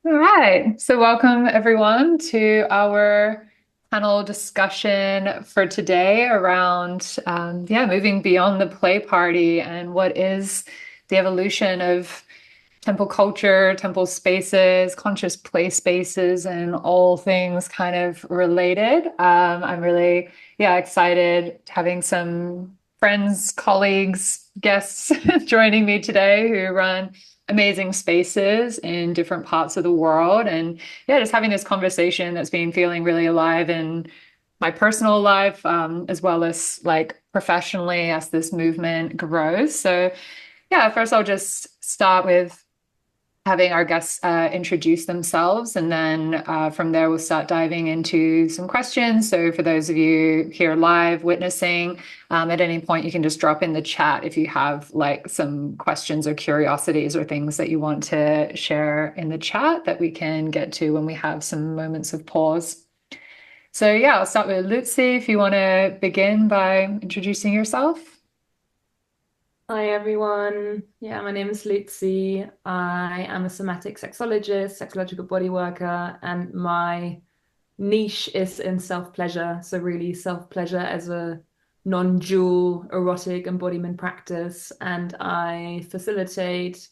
All right. So welcome everyone to our panel discussion for today around moving beyond the play party and what is the evolution of temple culture, temple spaces, conscious play spaces, and all things kind of related. I'm really, excited having some friends, colleagues, guests joining me today who run amazing spaces in different parts of the world. And just having this conversation that's been feeling really alive in my personal life, as well as like professionally as this movement grows. So, first I'll just start with having our guests introduce themselves, and then from there we'll start diving into some questions. So for those of you here live witnessing, at any point you can just drop in the chat if you have like some questions or curiosities or things that you want to share in the chat that we can get to when we have some moments of pause. So I'll start with Luzi, if you want to begin by introducing yourself. Hi everyone. My name is Luzi. I am a somatic sexologist, sexological body worker, and my niche is in self-pleasure. So really self-pleasure as a non-dual erotic embodiment practice. And I facilitate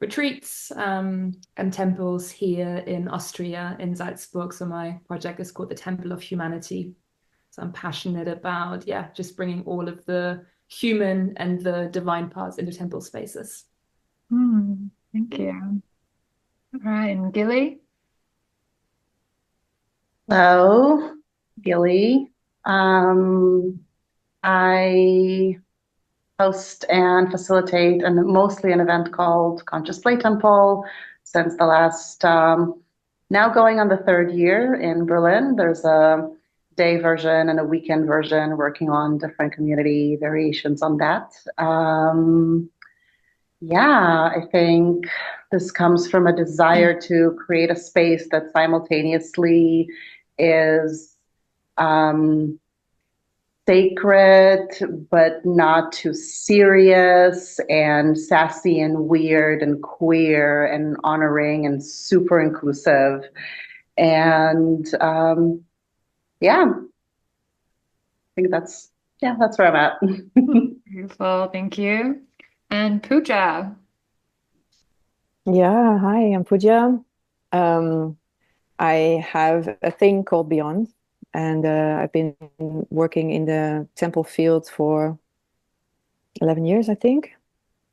retreats and temples here in Austria, in Salzburg. So my project is called the Temple of Humanity. So I'm passionate about, just bringing all of the human and the divine parts into temple spaces. Thank you. All right, and Gili? Hello, Gili. I host and facilitate and mostly an event called Conscious Play Temple since the last, now going on the third year in Berlin. There's a day version and a weekend version working on different community variations on that. I think this comes from a desire to create a space that simultaneously is sacred, but not too serious, and sassy and weird and queer and honoring and super inclusive. And I think that's where I'm at. Beautiful, thank you. And Puja. Yeah, hi, I'm Puja. I have a thing called Beyond, and I've been working in the temple field for 11 years, I think.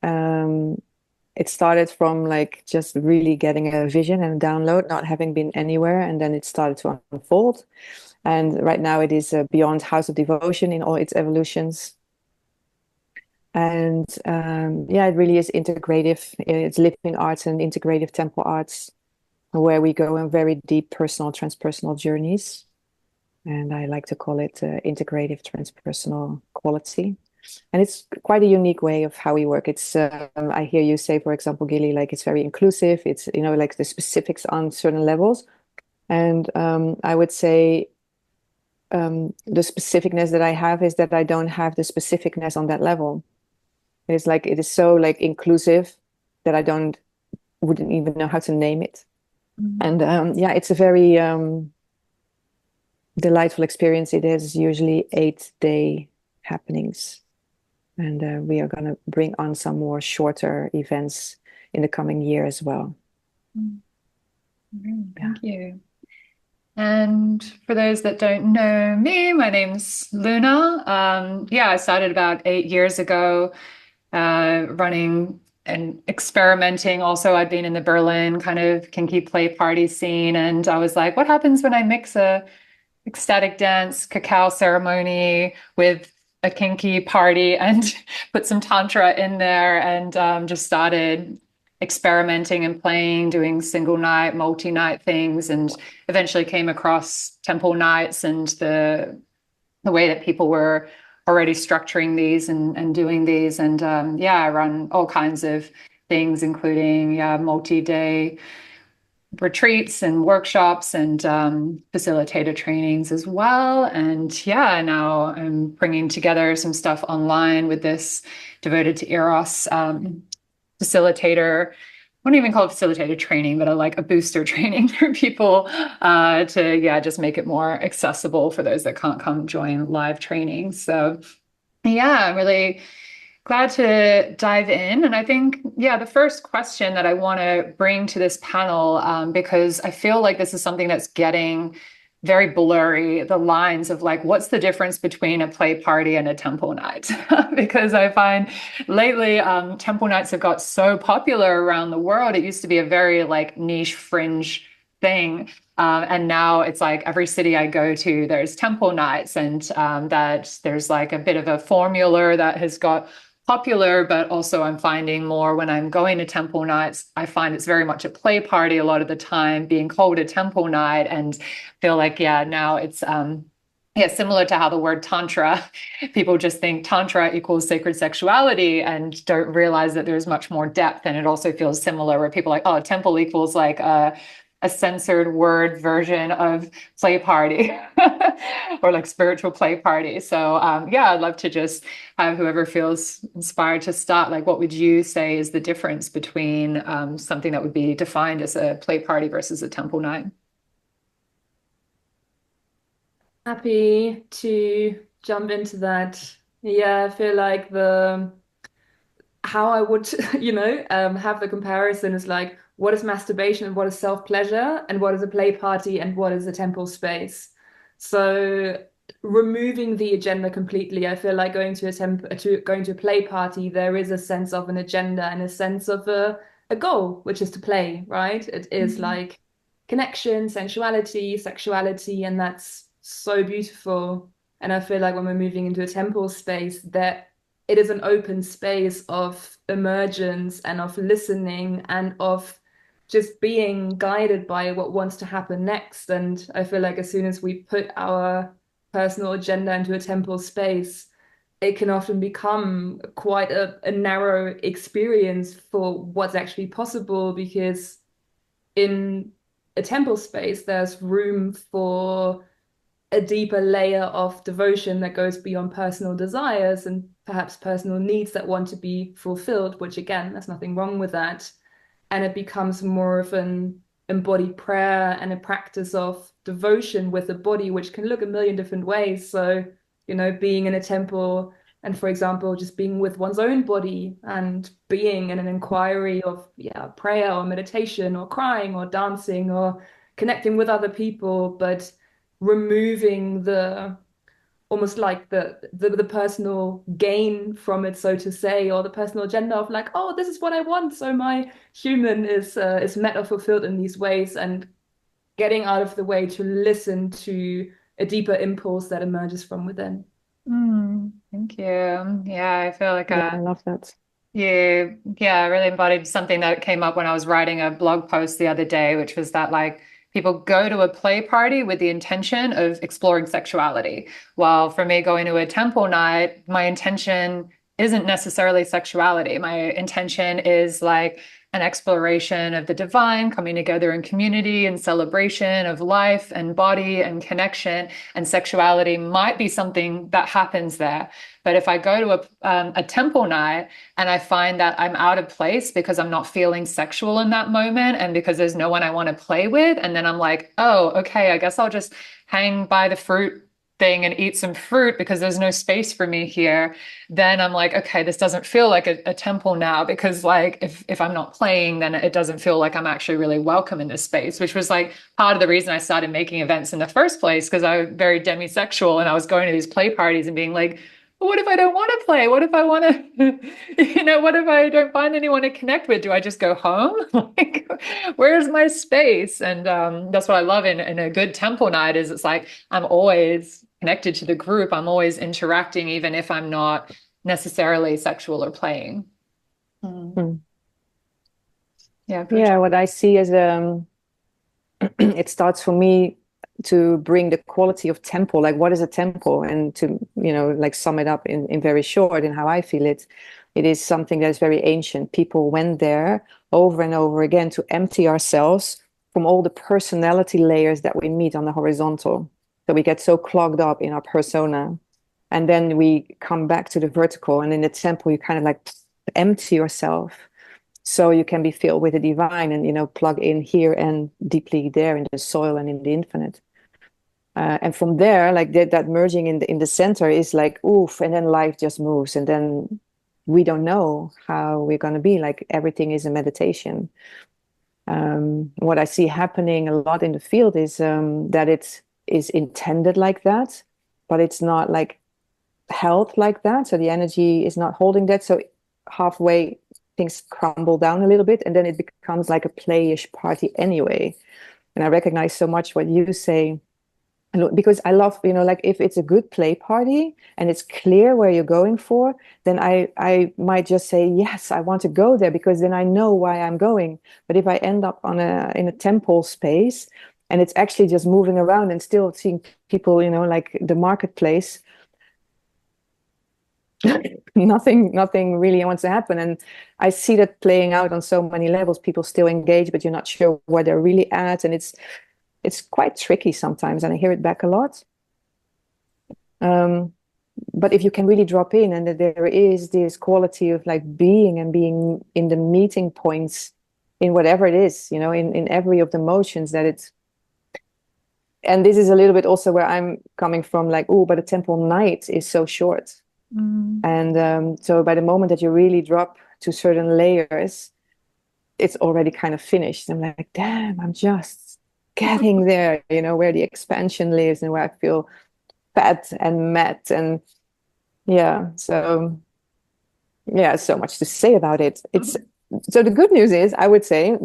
It started from like just really getting a vision and a download, not having been anywhere, and then it started to unfold. And right now it is Beyond House of Devotion in all its evolutions. And it really is integrative. It's living arts and integrative temple arts, where we go on very deep personal, transpersonal journeys. And I like to call it integrative transpersonal quality. And it's quite a unique way of how we work. It's I hear you say, for example, Gili, like it's very inclusive. It's, like the specifics on certain levels. And I would say the specificness that I have is that I don't have the specificness on that level. It's like it is so like inclusive that I wouldn't even know how to name it. And it's a very delightful experience. It is usually 8-day happenings, and we are going to bring on some more shorter events in the coming year as well. Thank you. And for those that don't know me, my name's Luna. I started about 8 years ago, running and experimenting. Also, I'd been in the Berlin kind of kinky play party scene, and I was like, what happens when I mix a ecstatic dance cacao ceremony with a kinky party and put some tantra in there, and just started experimenting and playing, doing single night, multi-night things, and eventually came across temple nights and the way that people were already structuring these and doing these. And I run all kinds of things, including multi-day retreats and workshops and facilitator trainings as well. And now I'm bringing together some stuff online with this devoted to Eros facilitator wouldn't even call it facilitator training, but like a booster training for people to just make it more accessible for those that can't come join live training. So yeah, I'm really glad to dive in. And I think, the first question that I want to bring to this panel, because I feel like this is something that's getting very blurry, the lines of like, what's the difference between a play party and a temple night? Because I find lately, temple nights have got so popular around the world. It used to be a very like niche fringe thing. And now it's like every city I go to, there's temple nights, and that there's like a bit of a formula that has got popular, but also I'm finding more when I'm going to temple nights, I find it's very much a play party a lot of the time, being called a temple night, and feel like, now it's similar to how the word tantra, people just think tantra equals sacred sexuality and don't realize that there's much more depth. And it also feels similar where people are like, oh, temple equals like a censored word version of play party or like spiritual play party. So I'd love to just have whoever feels inspired to start, like, what would you say is the difference between something that would be defined as a play party versus a temple night? Happy to jump into that. Yeah, I feel like how I would, have the comparison is like, what is masturbation and what is self-pleasure, and what is a play party and what is a temple space. So removing the agenda completely, I feel like going to a play party, there is a sense of an agenda and a sense of a goal, which is to play, right? It is like connection, sensuality, sexuality, and that's so beautiful. And I feel like when we're moving into a temple space, that it is an open space of emergence and of listening and of just being guided by what wants to happen next. And I feel like as soon as we put our personal agenda into a temple space, it can often become quite a narrow experience for what's actually possible, because in a temple space, there's room for a deeper layer of devotion that goes beyond personal desires and perhaps personal needs that want to be fulfilled, which again, there's nothing wrong with that. And it becomes more of an embodied prayer and a practice of devotion with the body, which can look a million different ways. So, being in a temple and, for example, just being with one's own body and being in an inquiry of prayer or meditation or crying or dancing or connecting with other people, but removing almost like the personal gain from it, so to say, or the personal agenda of like, oh, this is what I want, so my human is met or fulfilled in these ways, and getting out of the way to listen to a deeper impulse that emerges from within. Thank you. Yeah, I feel like I love that. I really embodied something that came up when I was writing a blog post the other day, which was that like people go to a play party with the intention of exploring sexuality. While for me, going to a temple night, my intention isn't necessarily sexuality. My intention is like an exploration of the divine, coming together in community and celebration of life and body and connection. And sexuality might be something that happens there. But if I go to a temple night and I find that I'm out of place because I'm not feeling sexual in that moment and because there's no one I want to play with, and then I'm like, oh, okay, I guess I'll just hang by the fruit thing and eat some fruit because there's no space for me here, then I'm like, okay, this doesn't feel like a temple now, because like if I'm not playing, then it doesn't feel like I'm actually really welcome in this space, which was like part of the reason I started making events in the first place, because I was very demisexual and I was going to these play parties and being like, well, what if I don't want to play? What if I want to, what if I don't find anyone to connect with? Do I just go home? Like, where's my space? And that's what I love in a good temple night is it's like I'm always connected to the group. I'm always interacting, even if I'm not necessarily sexual or playing. Yeah, what I see is it starts for me to bring the quality of temple, like what is a temple, and to like sum it up in very short in how I feel it. It is something that is very ancient. People went there over and over again to empty ourselves from all the personality layers that we meet on the horizontal. So we get so clogged up in our persona, and then we come back to the vertical, and in the temple you kind of like empty yourself. so you can be filled with the divine and, plug in here and deeply there in the soil and in the infinite. And from there, like that merging in the center is like, oof, and then life just moves. And then we don't know how we're going to be. Like everything is a meditation. What I see happening a lot in the field is that it is intended like that, but it's not like held like that. So the energy is not holding that. So halfway things crumble down a little bit, and then it becomes like a playish party anyway. And I recognize so much what you say, because I love, like if it's a good play party and it's clear where you're going for, then I might just say, yes, I want to go there, because then I know why I'm going. But if I end up in a temple space and it's actually just moving around and still seeing people, like the marketplace, nothing really wants to happen. And I see that playing out on so many levels. People still engage, but you're not sure where they're really at, and it's quite tricky sometimes, and I hear it back a lot. But if you can really drop in, and that there is this quality of like being in the meeting points in whatever it is, in every of the motions that it's. And this is a little bit also where I'm coming from, like, oh, but a temple night is so short. And so by the moment that you really drop to certain layers, it's already kind of finished. I'm like, damn, I'm just getting there, where the expansion lives and where I feel fed and met. And so much to say about it. So the good news is, I would say,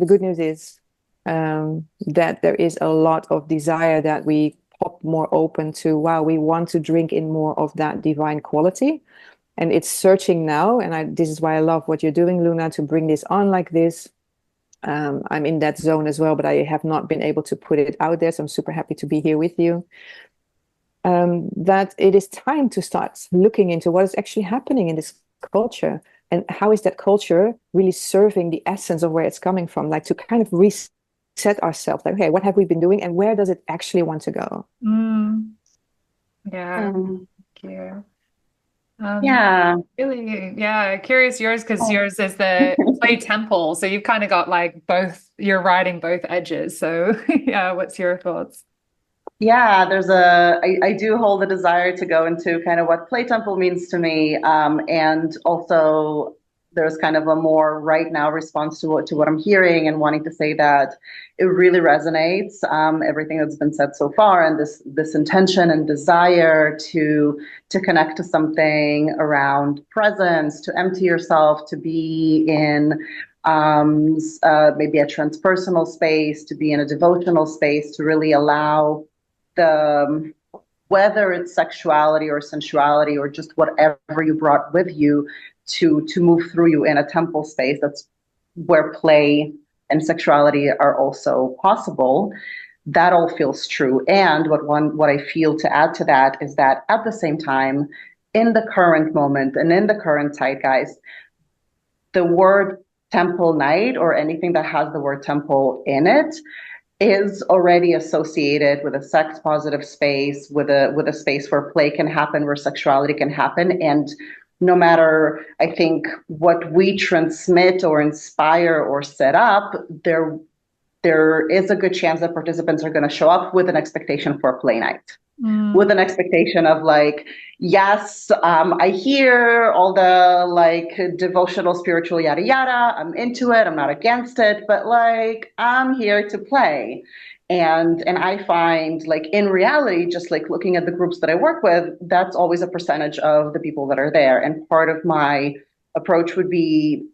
that there is a lot of desire that we pop more open to. Wow, we want to drink in more of that divine quality. And it's searching now. And this is why I love what you're doing, Luna, to bring this on like this. I'm in that zone as well, but I have not been able to put it out there. So I'm super happy to be here with you. That it is time to start looking into what is actually happening in this culture, and how is that culture really serving the essence of where it's coming from, like to kind of reset ourselves, like, okay, what have we been doing and where does it actually want to go? Yeah, thank you. Really, curious yours, because yours is the play temple, so you've kind of got like both, you're riding both edges. So what's your thoughts? Yeah, I do hold a desire to go into kind of what play temple means to me. And also there's kind of a more right now response to what I'm hearing, and wanting to say that it really resonates, everything that's been said so far, and this intention and desire to connect to something around presence, to empty yourself, to be in maybe a transpersonal space, to be in a devotional space, to really allow whether it's sexuality or sensuality or just whatever you brought with you to move through you in a temple space. That's where play and sexuality are also possible. That all feels true. And what I feel to add to that is that at the same time, in the current moment and in the current zeitgeist, the word temple night, or anything that has the word temple in it, is already associated with a sex positive space, with a space where play can happen, where sexuality can happen. And no matter, I think, what we transmit or inspire or set up, there is a good chance that participants are going to show up with an expectation for a play night. With an expectation of like, yes, I hear all the like devotional, spiritual, yada, yada. I'm into it. I'm not against it, but like, I'm here to play. And I find, like, in reality, just like looking at the groups that I work with, that's always a percentage of the people that are there. And part of my approach would be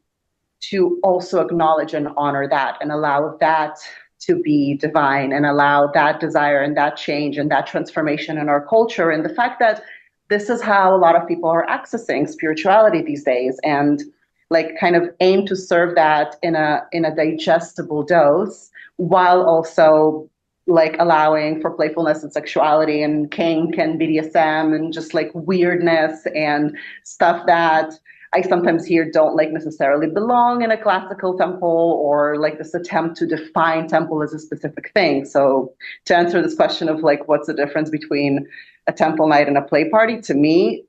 to also acknowledge and honor that, and allow that to be divine, and allow that desire and that change and that transformation in our culture. And the fact that this is how a lot of people are accessing spirituality these days, and like kind of aim to serve that in a digestible dose, while also like allowing for playfulness and sexuality and kink and BDSM and just like weirdness and stuff that I sometimes hear don't like necessarily belong in a classical temple, or like this attempt to define temple as a specific thing. So to answer this question of like, what's the difference between a temple night and a play party? To me,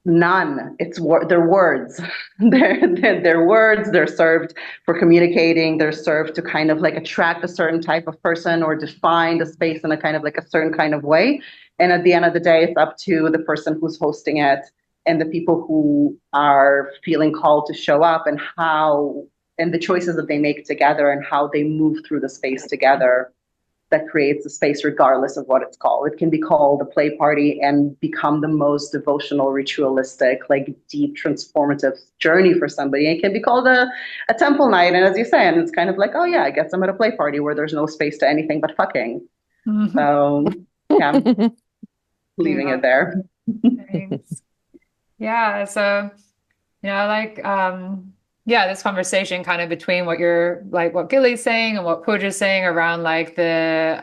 None. They're words. They're words. They're served for communicating. They're served to kind of like attract a certain type of person or define the space in a kind of like a certain kind of way. And at the end of the day, it's up to the person who's hosting it and the people who are feeling called to show up, and how, and the choices that they make together and how they move through the space together, that creates a space regardless of what it's called. It can be called a play party and become the most devotional, ritualistic, like deep, transformative journey for somebody. It can be called a temple night. And as you say, and it's kind of like, oh yeah, I guess I'm at a play party where there's no space to anything but fucking. So yeah, leaving it there. Thanks. Yeah, so like yeah, this conversation kind of between what you're like what Gili's saying and what Puja's saying around like the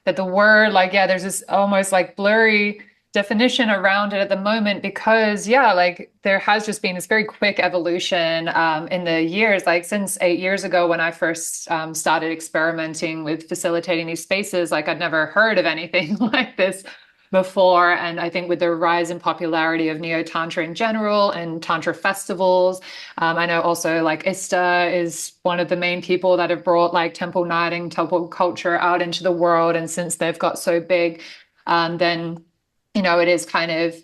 that the word, like, yeah, there's this almost like blurry definition around it at the moment, because yeah, like there has just been this very quick evolution in the years, like since 8 years ago when I first started experimenting with facilitating these spaces. Like I'd never heard of anything like this before. And I think with the rise in popularity of Neo-Tantra in general and Tantra festivals, I know also like Ista is one of the main people that have brought like temple nighting, temple culture out into the world. And since they've got so big, then, it is kind of,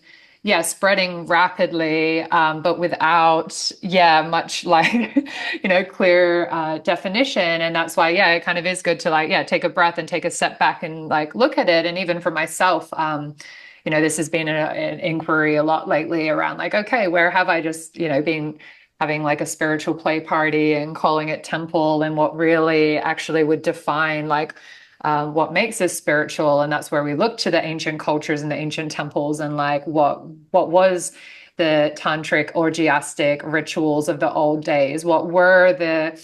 yeah, spreading rapidly, but without, yeah, much like, clear definition. And that's why, yeah, it kind of is good to like, yeah, take a breath and take a step back and like look at it. And even for myself, this has been an inquiry a lot lately around like, okay, where have I just, been having like a spiritual play party and calling it temple, and what really actually would define like what makes us spiritual. And that's where we look to the ancient cultures and the ancient temples, and like what was the tantric orgiastic rituals of the old days? What were the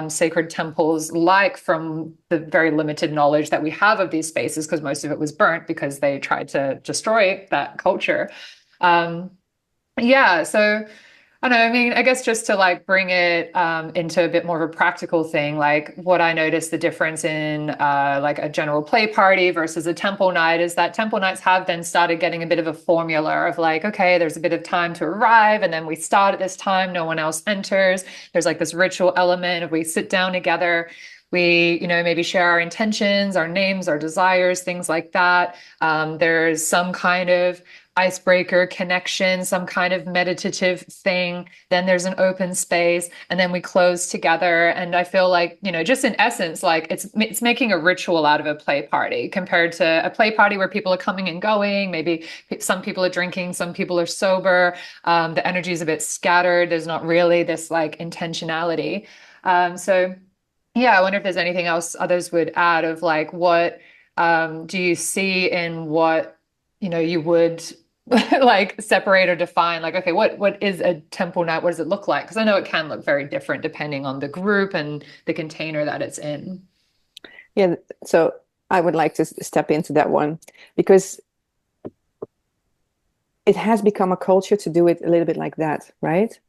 sacred temples like, from the very limited knowledge that we have of these spaces, because most of it was burnt because they tried to destroy that culture. Yeah, so I don't know. I mean, I guess just to like bring it into a bit more of a practical thing, like what I noticed the difference in like a general play party versus a temple night is that temple nights have then started getting a bit of a formula of like, okay, there's a bit of time to arrive, and then we start at this time, no one else enters. There's like this ritual element of we sit down together. We, maybe share our intentions, our names, our desires, things like that. There's some kind of icebreaker connection, some kind of meditative thing. Then there's an open space, and then we close together. And I feel like, just in essence, like it's making a ritual out of a play party compared to a play party where people are coming and going. Maybe some people are drinking, some people are sober. The energy is a bit scattered. There's not really this like intentionality. So yeah, I wonder if there's anything else others would add of like, what do you see in what, you would like separate or define, like, okay, what is a temple night? What does it look like? Because I know it can look very different depending on the group and the container that it's in. Yeah, so I would like to step into that one, because it has become a culture to do it a little bit like that, right?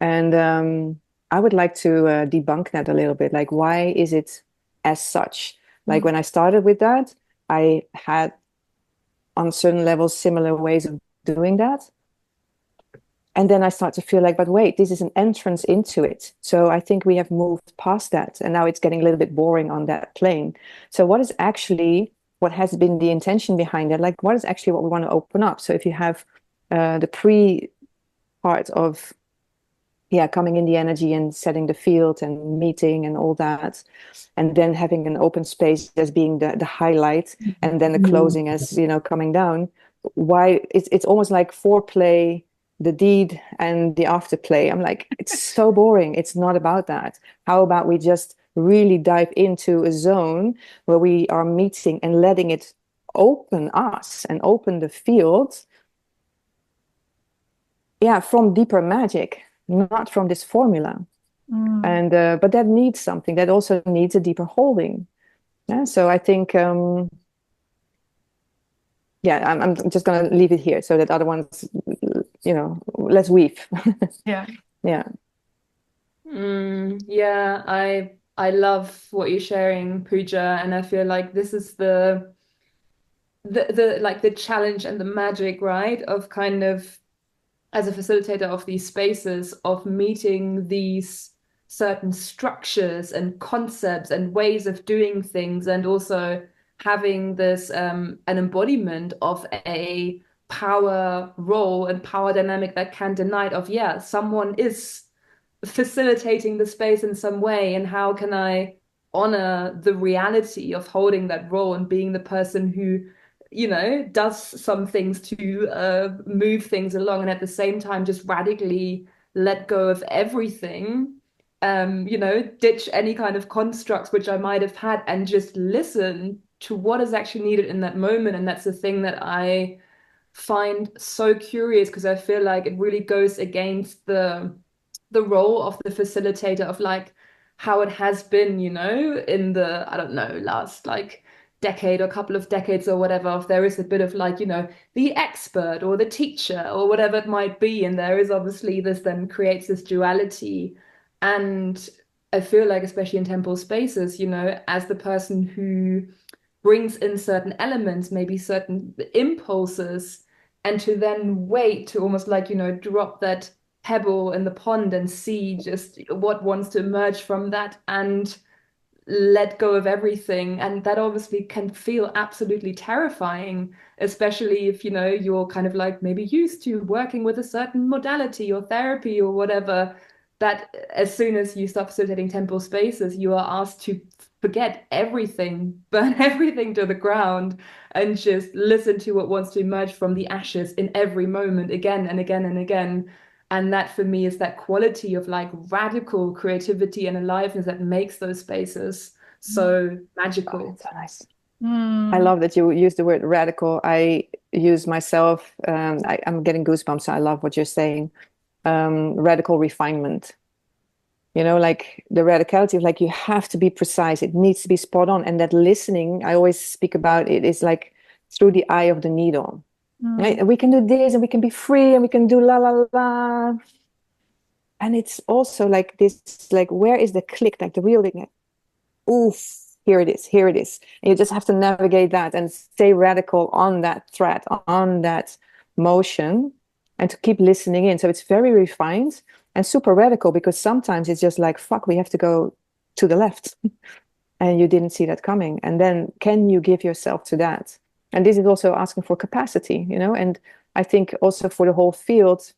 And I would like to debunk that a little bit. Like, why is it as such? Like when I started with that, I had on certain levels similar ways of doing that. And then I start to feel like, but wait, this is an entrance into it. So I think we have moved past that. And now it's getting a little bit boring on that plane. So what has been the intention behind it? Like, what is actually what we want to open up? So if you have the pre part of, yeah, coming in the energy and setting the field and meeting and all that, and then having an open space as being the highlight, and then the closing as, coming down. Why it's almost like foreplay, the deed and the afterplay. I'm like, it's so boring. It's not about that. How about we just really dive into a zone where we are meeting and letting it open us and open the field, yeah, from deeper magic, not from this formula. And but that needs something. That also needs a deeper holding. Yeah, so I think yeah, I'm just going to leave it here so that other ones, let's weave. Yeah. Yeah. Yeah, I love what you're sharing, Puja, and I feel like this is the like the challenge and the magic, right, of kind of as a facilitator of these spaces, of meeting these certain structures and concepts and ways of doing things, and also having this an embodiment of a power role and power dynamic that can deny it, of, yeah, someone is facilitating the space in some way, and how can I honor the reality of holding that role and being the person who, does some things to move things along, and at the same time just radically let go of everything, ditch any kind of constructs which I might have had, and just listen to what is actually needed in that moment. And that's the thing that I find so curious, because I feel like it really goes against the role of the facilitator, of like how it has been, in the, I don't know, last like decade or couple of decades or whatever. If there is a bit of like, the expert or the teacher or whatever it might be, and there is obviously this then creates this duality. And I feel like, especially in temple spaces, as the person who brings in certain elements, maybe certain impulses, and to then wait to almost like, drop that pebble in the pond and see just what wants to emerge from that, and let go of everything. And that obviously can feel absolutely terrifying, especially if, you're kind of like maybe used to working with a certain modality or therapy or whatever, that as soon as you start facilitating temple spaces, you are asked to forget everything, burn everything to the ground, and just listen to what wants to emerge from the ashes in every moment, again and again and again. And that for me is that quality of like radical creativity and aliveness that makes those spaces so magical. Oh, so nice. I love that you use the word radical. I use myself, I'm getting goosebumps, so I love what you're saying. Radical refinement. Like the radicality of like, you have to be precise. It needs to be spot on. And that listening, I always speak about it, is like through the eye of the needle. Right? We can do this, and we can be free, and we can do la la la. And it's also like this, like, where is the click, like the real thing? Oof, here it is, here it is. And you just have to navigate that and stay radical on that thread, on that motion, and to keep listening in. So it's very refined and super radical, because sometimes it's just like, fuck, we have to go to the left. And you didn't see that coming. And then can you give yourself to that? And this is also asking for capacity, and I think also for the whole field,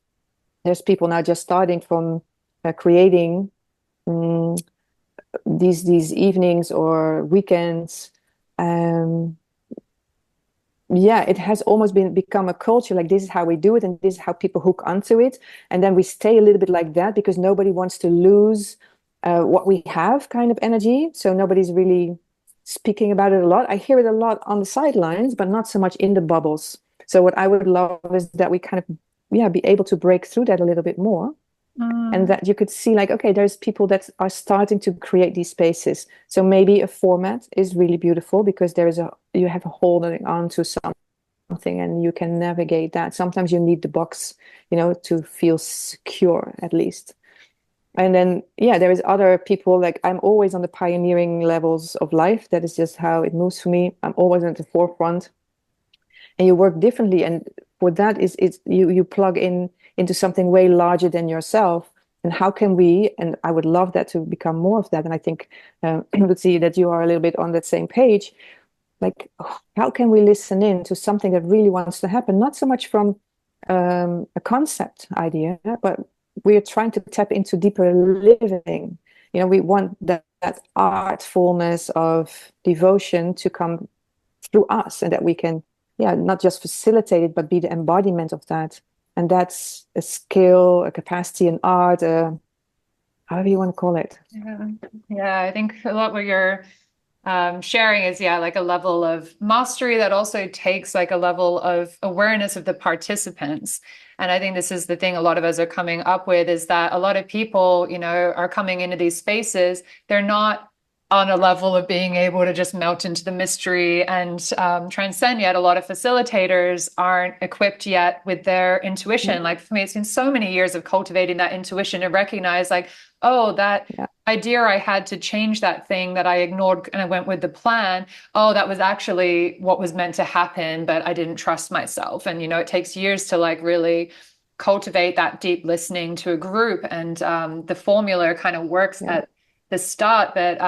there's people now just starting from creating these evenings or weekends. It has almost become a culture, like this is how we do it, and this is how people hook onto it. And then we stay a little bit like that, because nobody wants to lose what we have, kind of energy. So nobody's really speaking about it a lot. I hear it a lot on the sidelines, but not so much in the bubbles. So what I would love is that we kind of, be able to break through that a little bit more. And that you could see like, okay, there's people that are starting to create these spaces. So maybe a format is really beautiful, because you have a holding on to something and you can navigate that. Sometimes you need the box, to feel secure at least. And then, there is other people, like I'm always on the pioneering levels of life. That is just how it moves for me. I'm always at the forefront, and you work differently. And for that you plug into something way larger than yourself. And how can we, and I would love that to become more of that. And I think, Luzi, that you are a little bit on that same page. Like, how can we listen in to something that really wants to happen? Not so much from a concept idea, but we're trying to tap into deeper living. We want that artfulness of devotion to come through us, and that we can, not just facilitate it, but be the embodiment of that. And that's a skill, a capacity, an art, however you want to call it. Yeah, I think a lot what you're sharing is, like a level of mastery that also takes like a level of awareness of the participants. And I think this is the thing a lot of us are coming up with, is that a lot of people, are coming into these spaces. They're not on a level of being able to just melt into the mystery and transcend yet. A lot of facilitators aren't equipped yet with their intuition. Like for me, it's been so many years of cultivating that intuition and recognize like, oh, that idea I had to change that thing that I ignored and I went with the plan. Oh, that was actually what was meant to happen, but I didn't trust myself. And, it takes years to like really cultivate that deep listening to a group. And the formula kind of works at the start. But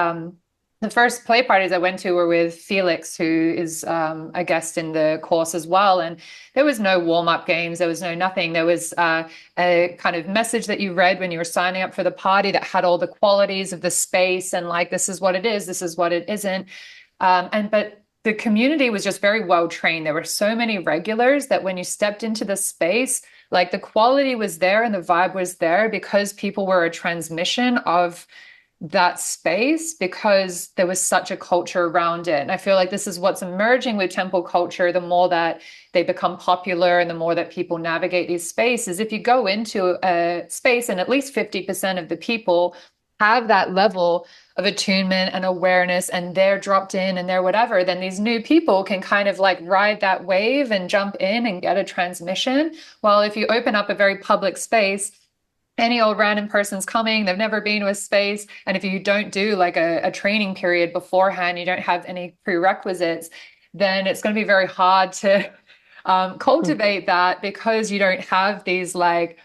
the first play parties I went to were with Felix, who is a guest in the course as well. And there was no warm-up games. There was no nothing. There was a kind of message that you read when you were signing up for the party that had all the qualities of the space and like, this is what it is, this is what it isn't. But the community was just very well trained. There were so many regulars that when you stepped into the space, like the quality was there and the vibe was there because people were a transmission of that space, because there was such a culture around it. And I feel like this is what's emerging with temple culture. The more that they become popular and the more that people navigate these spaces, if you go into a space and at least 50% of the people have that level of attunement and awareness and they're dropped in and they're whatever, then these new people can kind of like ride that wave and jump in and get a transmission. While if you open up a very public space, any old random person's coming, they've never been to a space, and if you don't do like a training period beforehand, you don't have any prerequisites, then it's going to be very hard to cultivate that, because you don't have these like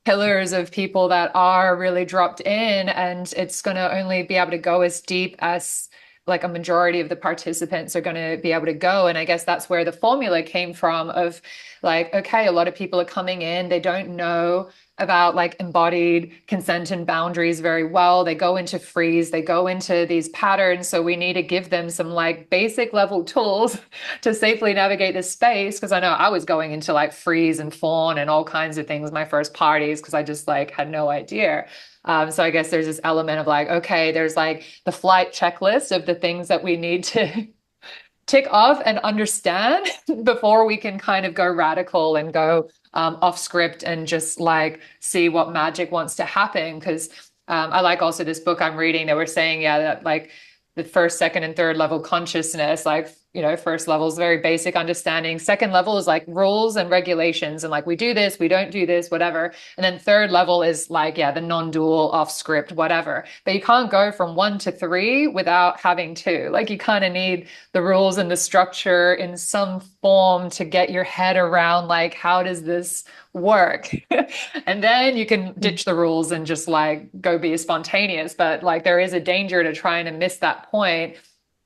pillars of people that are really dropped in, and it's going to only be able to go as deep as like a majority of the participants are going to be able to go. And I guess that's where the formula came from of like, okay, a lot of people are coming in, they don't know about like embodied consent and boundaries very well. They go into freeze, they go into these patterns. So we need to give them some like basic level tools to safely navigate this space. Because I know I was going into like freeze and fawn and all kinds of things my first parties, because I just like had no idea. So I guess there's this element of like, okay, there's like the flight checklist of the things that we need to tick off and understand before we can kind of go radical and go off script and just like see what magic wants to happen. Because I like also this book I'm reading that we're saying, yeah, that like the first, second, and third level consciousness, like, you know, first level is very basic understanding. Second level is like rules and regulations and like, we do this, we don't do this, whatever. And then third level is like, yeah, the non-dual, off script, whatever. But you can't go from 1 to 3 without having 2. Like you kind of need the rules and the structure in some form to get your head around like, how does this work? And then you can ditch the rules and just like go be spontaneous. But like there is a danger to trying to miss that point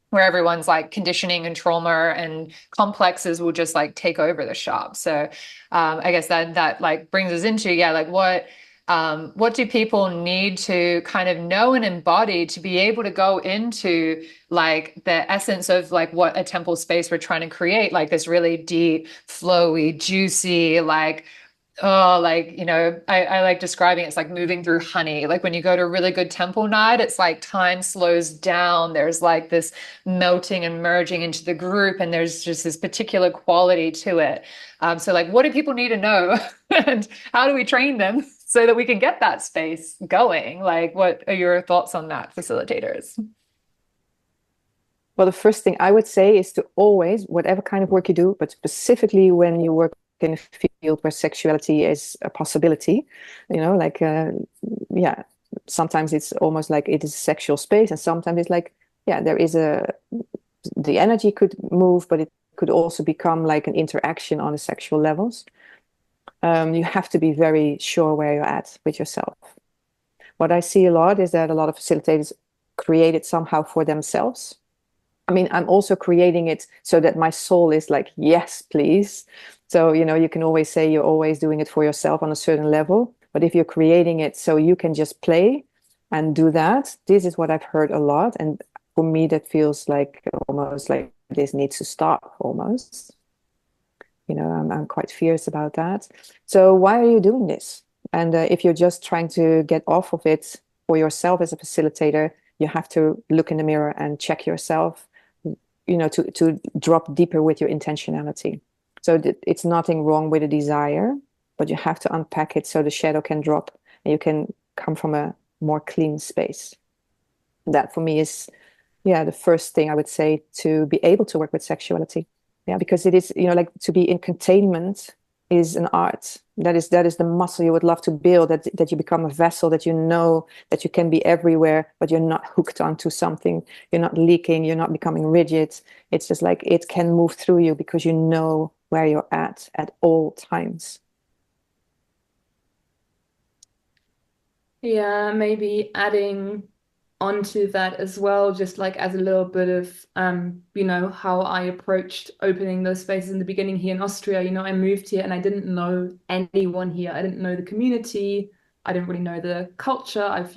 where everyone's like conditioning and trauma and complexes will just like take over the shop. So I guess that like brings us into, yeah, like what do people need to kind of know and embody to be able to go into like the essence of like what a temple space we're trying to create, like this really deep, flowy, juicy, like, oh, like, you know, I like describing it's like moving through honey. Like when you go to a really good temple night, it's like time slows down. There's like this melting and merging into the group, and there's just this particular quality to it. So like, what do people need to know and how do we train them so that we can get that space going? Like, what are your thoughts on that, facilitators? Well, the first thing I would say is to always, whatever kind of work you do, but specifically when you work in a field where sexuality is a possibility, you know, like, yeah, sometimes it's almost like it is a sexual space, and sometimes it's like, yeah, the energy could move, but it could also become like an interaction on the sexual levels. You have to be very sure where you're at with yourself. What I see a lot is that a lot of facilitators create it somehow for themselves. I mean, I'm also creating it so that my soul is like, yes, please. So, you know, you can always say you're always doing it for yourself on a certain level. But if you're creating it so you can just play and do that, this is what I've heard a lot. And for me, that feels like almost like this needs to stop almost. You know, I'm quite fierce about that. So why are you doing this? And if you're just trying to get off of it for yourself as a facilitator, you have to look in the mirror and check yourself, you know, to drop deeper with your intentionality. So it's nothing wrong with a desire, but you have to unpack it so the shadow can drop and you can come from a more clean space. That for me is, yeah, the first thing I would say to be able to work with sexuality. Yeah, because it is, you know, like to be in containment is an art. That is the muscle you would love to build, that you become a vessel, that you know that you can be everywhere, but you're not hooked onto something. You're not leaking, you're not becoming rigid. It's just like it can move through you because you know where you're at all times. Yeah, maybe adding onto that as well, just like as a little bit of how I approached opening those spaces in the beginning here in Austria. I moved here and I didn't know anyone here. I didn't know the community. I didn't really know the culture. I've,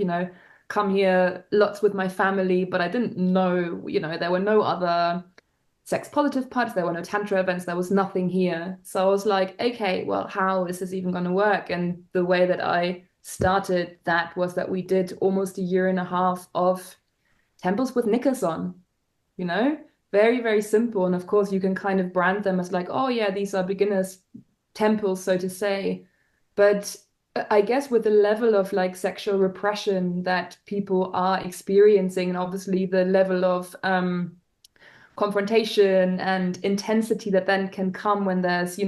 come here lots with my family, but I didn't know, there were no other sex positive parties, there were no tantra events, there was nothing here. So I was like, okay, well, how is this even going to work? And the way that I started that was that we did almost a year and a half of temples with knickers on, you know, very, very simple. And of course, you can kind of brand them as like, oh, yeah, these are beginners' temples, so to say. But I guess with the level of like sexual repression that people are experiencing, and obviously the level of confrontation and intensity that then can come when there's,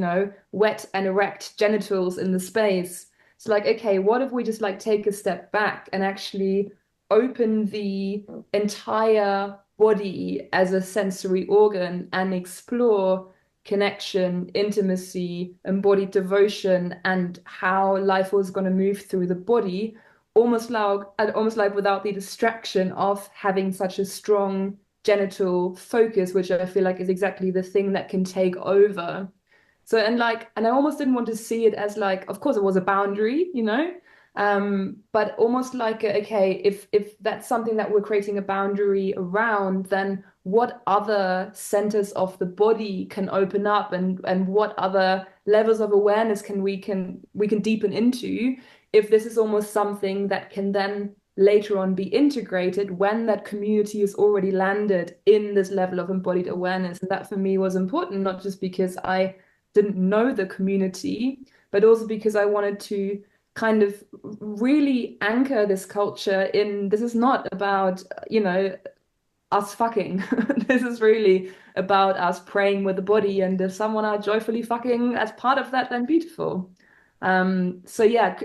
wet and erect genitals in the space. It's like, okay, what if we just like take a step back and actually open the entire body as a sensory organ and explore connection, intimacy, embodied devotion, and how life was going to move through the body, almost like without the distraction of having such a strong genital focus, which I feel like is exactly the thing that can take over. So, and I almost didn't want to see it as like, of course, it was a boundary, but almost like, okay, if that's something that we're creating a boundary around, then what other centers of the body can open up, and what other levels of awareness can we can deepen into, if this is almost something that can then later on be integrated when that community is already landed in this level of embodied awareness. And that for me was important, not just because I didn't know the community, but also because I wanted to kind of really anchor this culture in this is not about, us fucking. This is really about us praying with the body. And if someone are joyfully fucking as part of that, then beautiful. So yeah,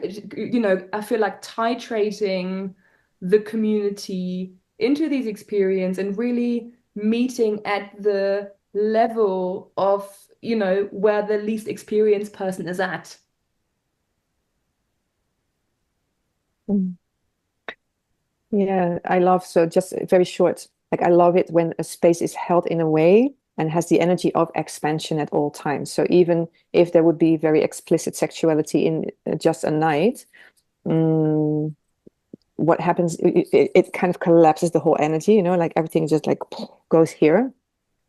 I feel like titrating the community into these experience and really meeting at the level of, where the least experienced person is at. Mm. Yeah, I love, so just very short, like I love it when a space is held in a way and has the energy of expansion at all times. So even if there would be very explicit sexuality in just a night, mm, what happens, it kind of collapses the whole energy, like everything just like goes here.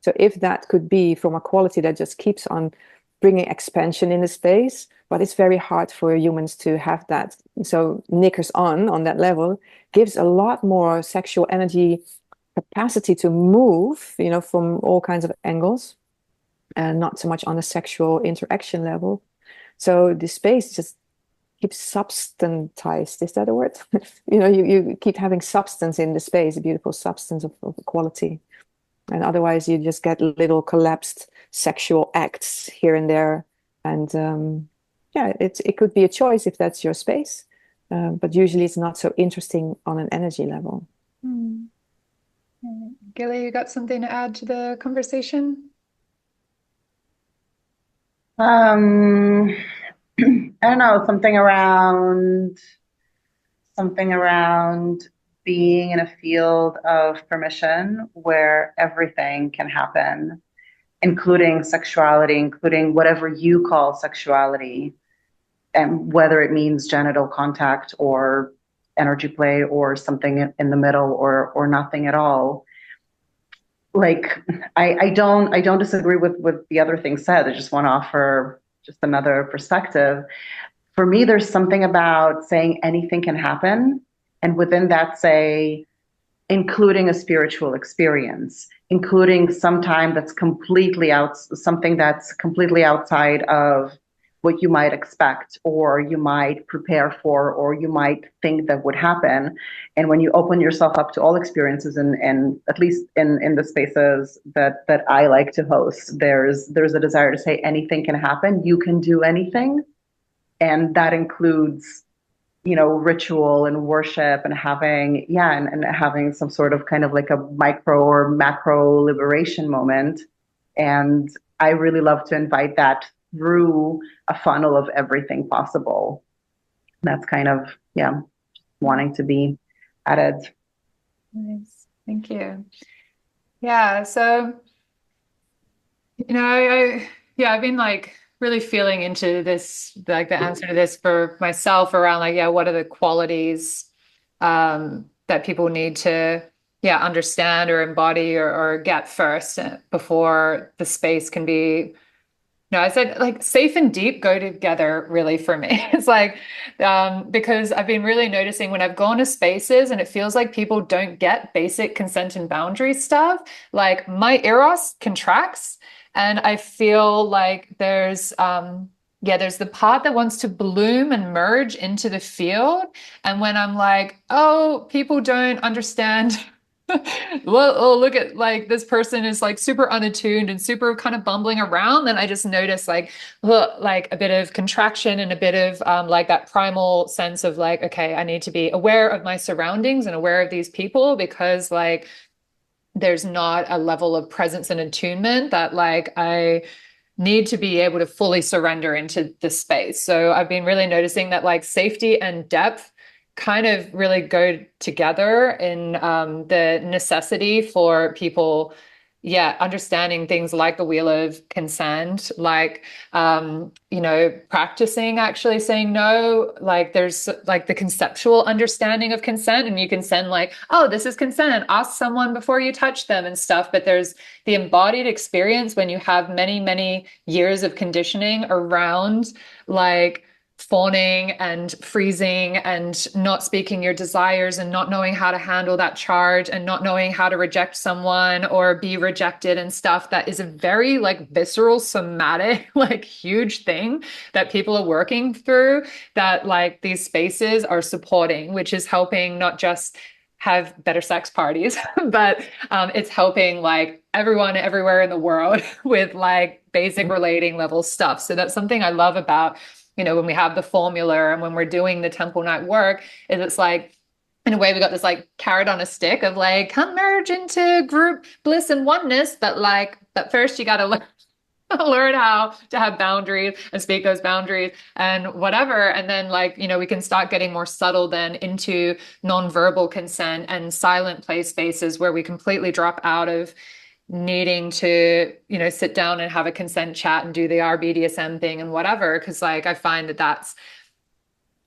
So if that could be from a quality that just keeps on bringing expansion in the space, but it's very hard for humans to have that. So knickers on that level gives a lot more sexual energy capacity to move, from all kinds of angles, and not so much on a sexual interaction level. So the space just keeps substantized. Is that a word? You keep having substance in the space, a beautiful substance of quality. And otherwise you just get little collapsed sexual acts here and there. And yeah, it could be a choice if that's your space. But usually it's not so interesting on an energy level. Hmm. Gili, you got something to add to the conversation? Um, I don't know, something around being in a field of permission where everything can happen, including sexuality, including whatever you call sexuality, and whether it means genital contact or energy play or something in the middle or nothing at all. Like I don't disagree with the other things said. I just want to offer just another perspective. For me, there's something about saying anything can happen, and within that, say, including a spiritual experience, including something that's completely outside of what you might expect or you might prepare for or you might think that would happen. And when you open yourself up to all experiences, and at least in the spaces that I like to host, there's a desire to say anything can happen, you can do anything. And that includes, ritual and worship and and having some sort of kind of like a micro or macro liberation moment. And I really love to invite that through a funnel of everything possible. That's kind of, yeah. wanting to be added. Nice. Thank you. Yeah, so yeah, I've been like really feeling into this, like the answer to this for myself around like, yeah, what are the qualities that people need to, yeah, understand or embody or get first before the space can be. No, I said like safe and deep go together really for me. It's like, because I've been really noticing when I've gone to spaces and it feels like people don't get basic consent and boundary stuff, like my eros contracts and I feel like there's the part that wants to bloom and merge into the field. And when I'm like, oh, people don't understand. Well, oh, look at like this person is like super unattuned and super kind of bumbling around. Then I just notice like a bit of contraction and a bit of like that primal sense of like, okay, I need to be aware of my surroundings and aware of these people because like there's not a level of presence and attunement that like I need to be able to fully surrender into the space. So I've been really noticing that like safety and depth kind of really go together in the necessity for people, yeah, understanding things like the wheel of consent, like practicing actually saying no. Like there's like the conceptual understanding of consent, and you can send like, oh, this is consent. Ask someone before you touch them and stuff. But there's the embodied experience when you have many, many years of conditioning around like fawning and freezing and not speaking your desires and not knowing how to handle that charge and not knowing how to reject someone or be rejected and stuff. That is a very like visceral, somatic, like huge thing that people are working through that like these spaces are supporting, which is helping not just have better sex parties, but it's helping like everyone everywhere in the world with like basic relating level stuff. So that's something I love about, when we have the formula and when we're doing the temple night work, is it's like, in a way, we got this like carrot on a stick of like, come merge into group bliss and oneness. But first you got to learn how to have boundaries and speak those boundaries and whatever. And then like, we can start getting more subtle then into nonverbal consent and silent play spaces where we completely drop out of needing to, sit down and have a consent chat and do the RBDSM thing and whatever. Cause like, I find that that's,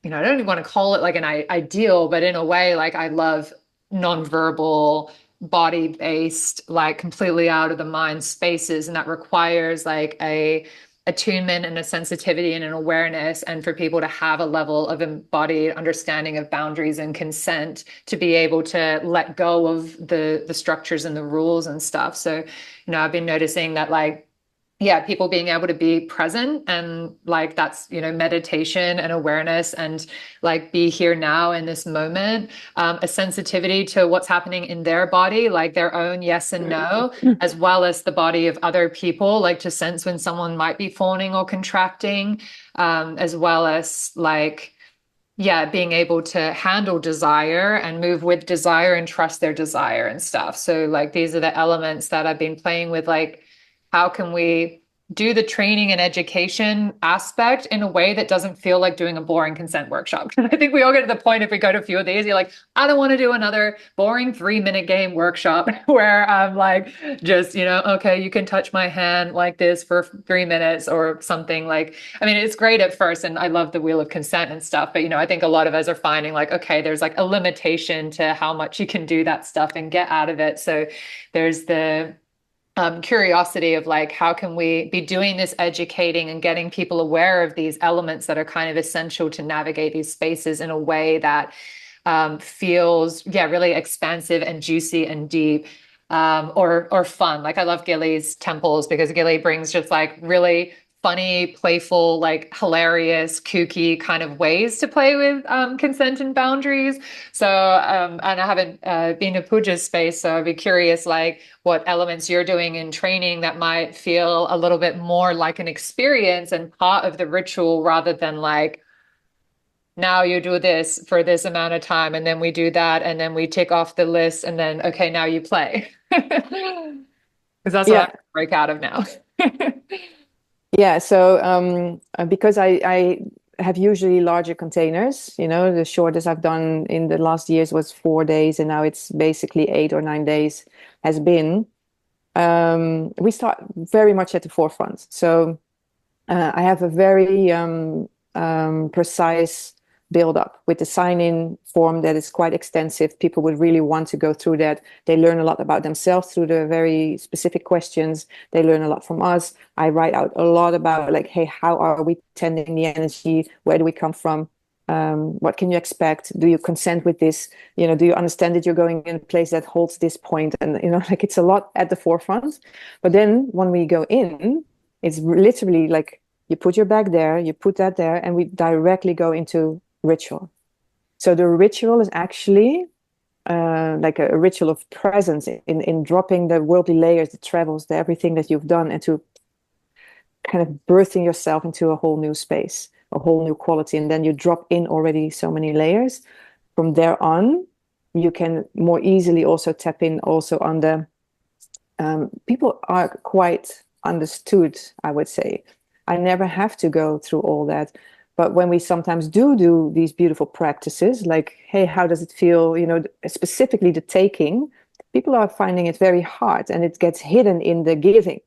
I don't even want to call it like an ideal, but in a way, like I love nonverbal, body-based, like completely out of the mind spaces. And that requires like a attunement and a sensitivity and an awareness, and for people to have a level of embodied understanding of boundaries and consent to be able to let go of the structures and the rules and stuff. So, I've been noticing that like, yeah, people being able to be present and like that's, meditation and awareness and like be here now in this moment, a sensitivity to what's happening in their body, like their own yes and no, as well as the body of other people, like to sense when someone might be fawning or contracting, as well as like, yeah, being able to handle desire and move with desire and trust their desire and stuff. So like these are the elements that I've been playing with, like how can we do the training and education aspect in a way that doesn't feel like doing a boring consent workshop. I think we all get to the point if we go to a few of these, you're like, I don't want to do another boring 3-minute game workshop where I'm like, just, okay, you can touch my hand like this for 3 minutes or something. Like, I mean, it's great at first and I love the wheel of consent and stuff, but I think a lot of us are finding like, okay, there's like a limitation to how much you can do that stuff and get out of it. So there's the curiosity of like, how can we be doing this educating and getting people aware of these elements that are kind of essential to navigate these spaces in a way that feels, yeah, really expansive and juicy and deep, or fun. Like I love Gili's temples because Gili brings just like really funny, playful, like hilarious, kooky kind of ways to play with consent and boundaries. So, and I haven't been to Puja's space, so I'd be curious, like what elements you're doing in training that might feel a little bit more like an experience and part of the ritual rather than like, now you do this for this amount of time, and then we do that, and then we tick off the list, and then, okay, now you play. Because that's what I break out of now. Yeah, so because I have usually larger containers. The shortest I've done in the last years was 4 days, and now it's basically 8 or 9 days has been. We start very much at the forefront. So I have a very precise build up with the sign-in form that is quite extensive. People would really want to go through that. They learn a lot about themselves through the very specific questions. They learn a lot from us. I write out a lot about like, hey, how are we tending the energy? Where do we come from? What can you expect? Do you consent with this? Do you understand that you're going in a place that holds this point? And, like it's a lot at the forefront. But then when we go in, it's literally like you put your bag there, you put that there, and we directly go into ritual. So the ritual is actually like a ritual of presence in dropping the worldly layers, the travels, the everything that you've done, and to kind of birthing yourself into a whole new space, a whole new quality. And then you drop in already so many layers. From there on, you can more easily also tap in also on the people are quite understood, I would say. I never have to go through all that. But when we sometimes do these beautiful practices, like, hey, how does it feel? Specifically the taking, people are finding it very hard, and it gets hidden in the giving.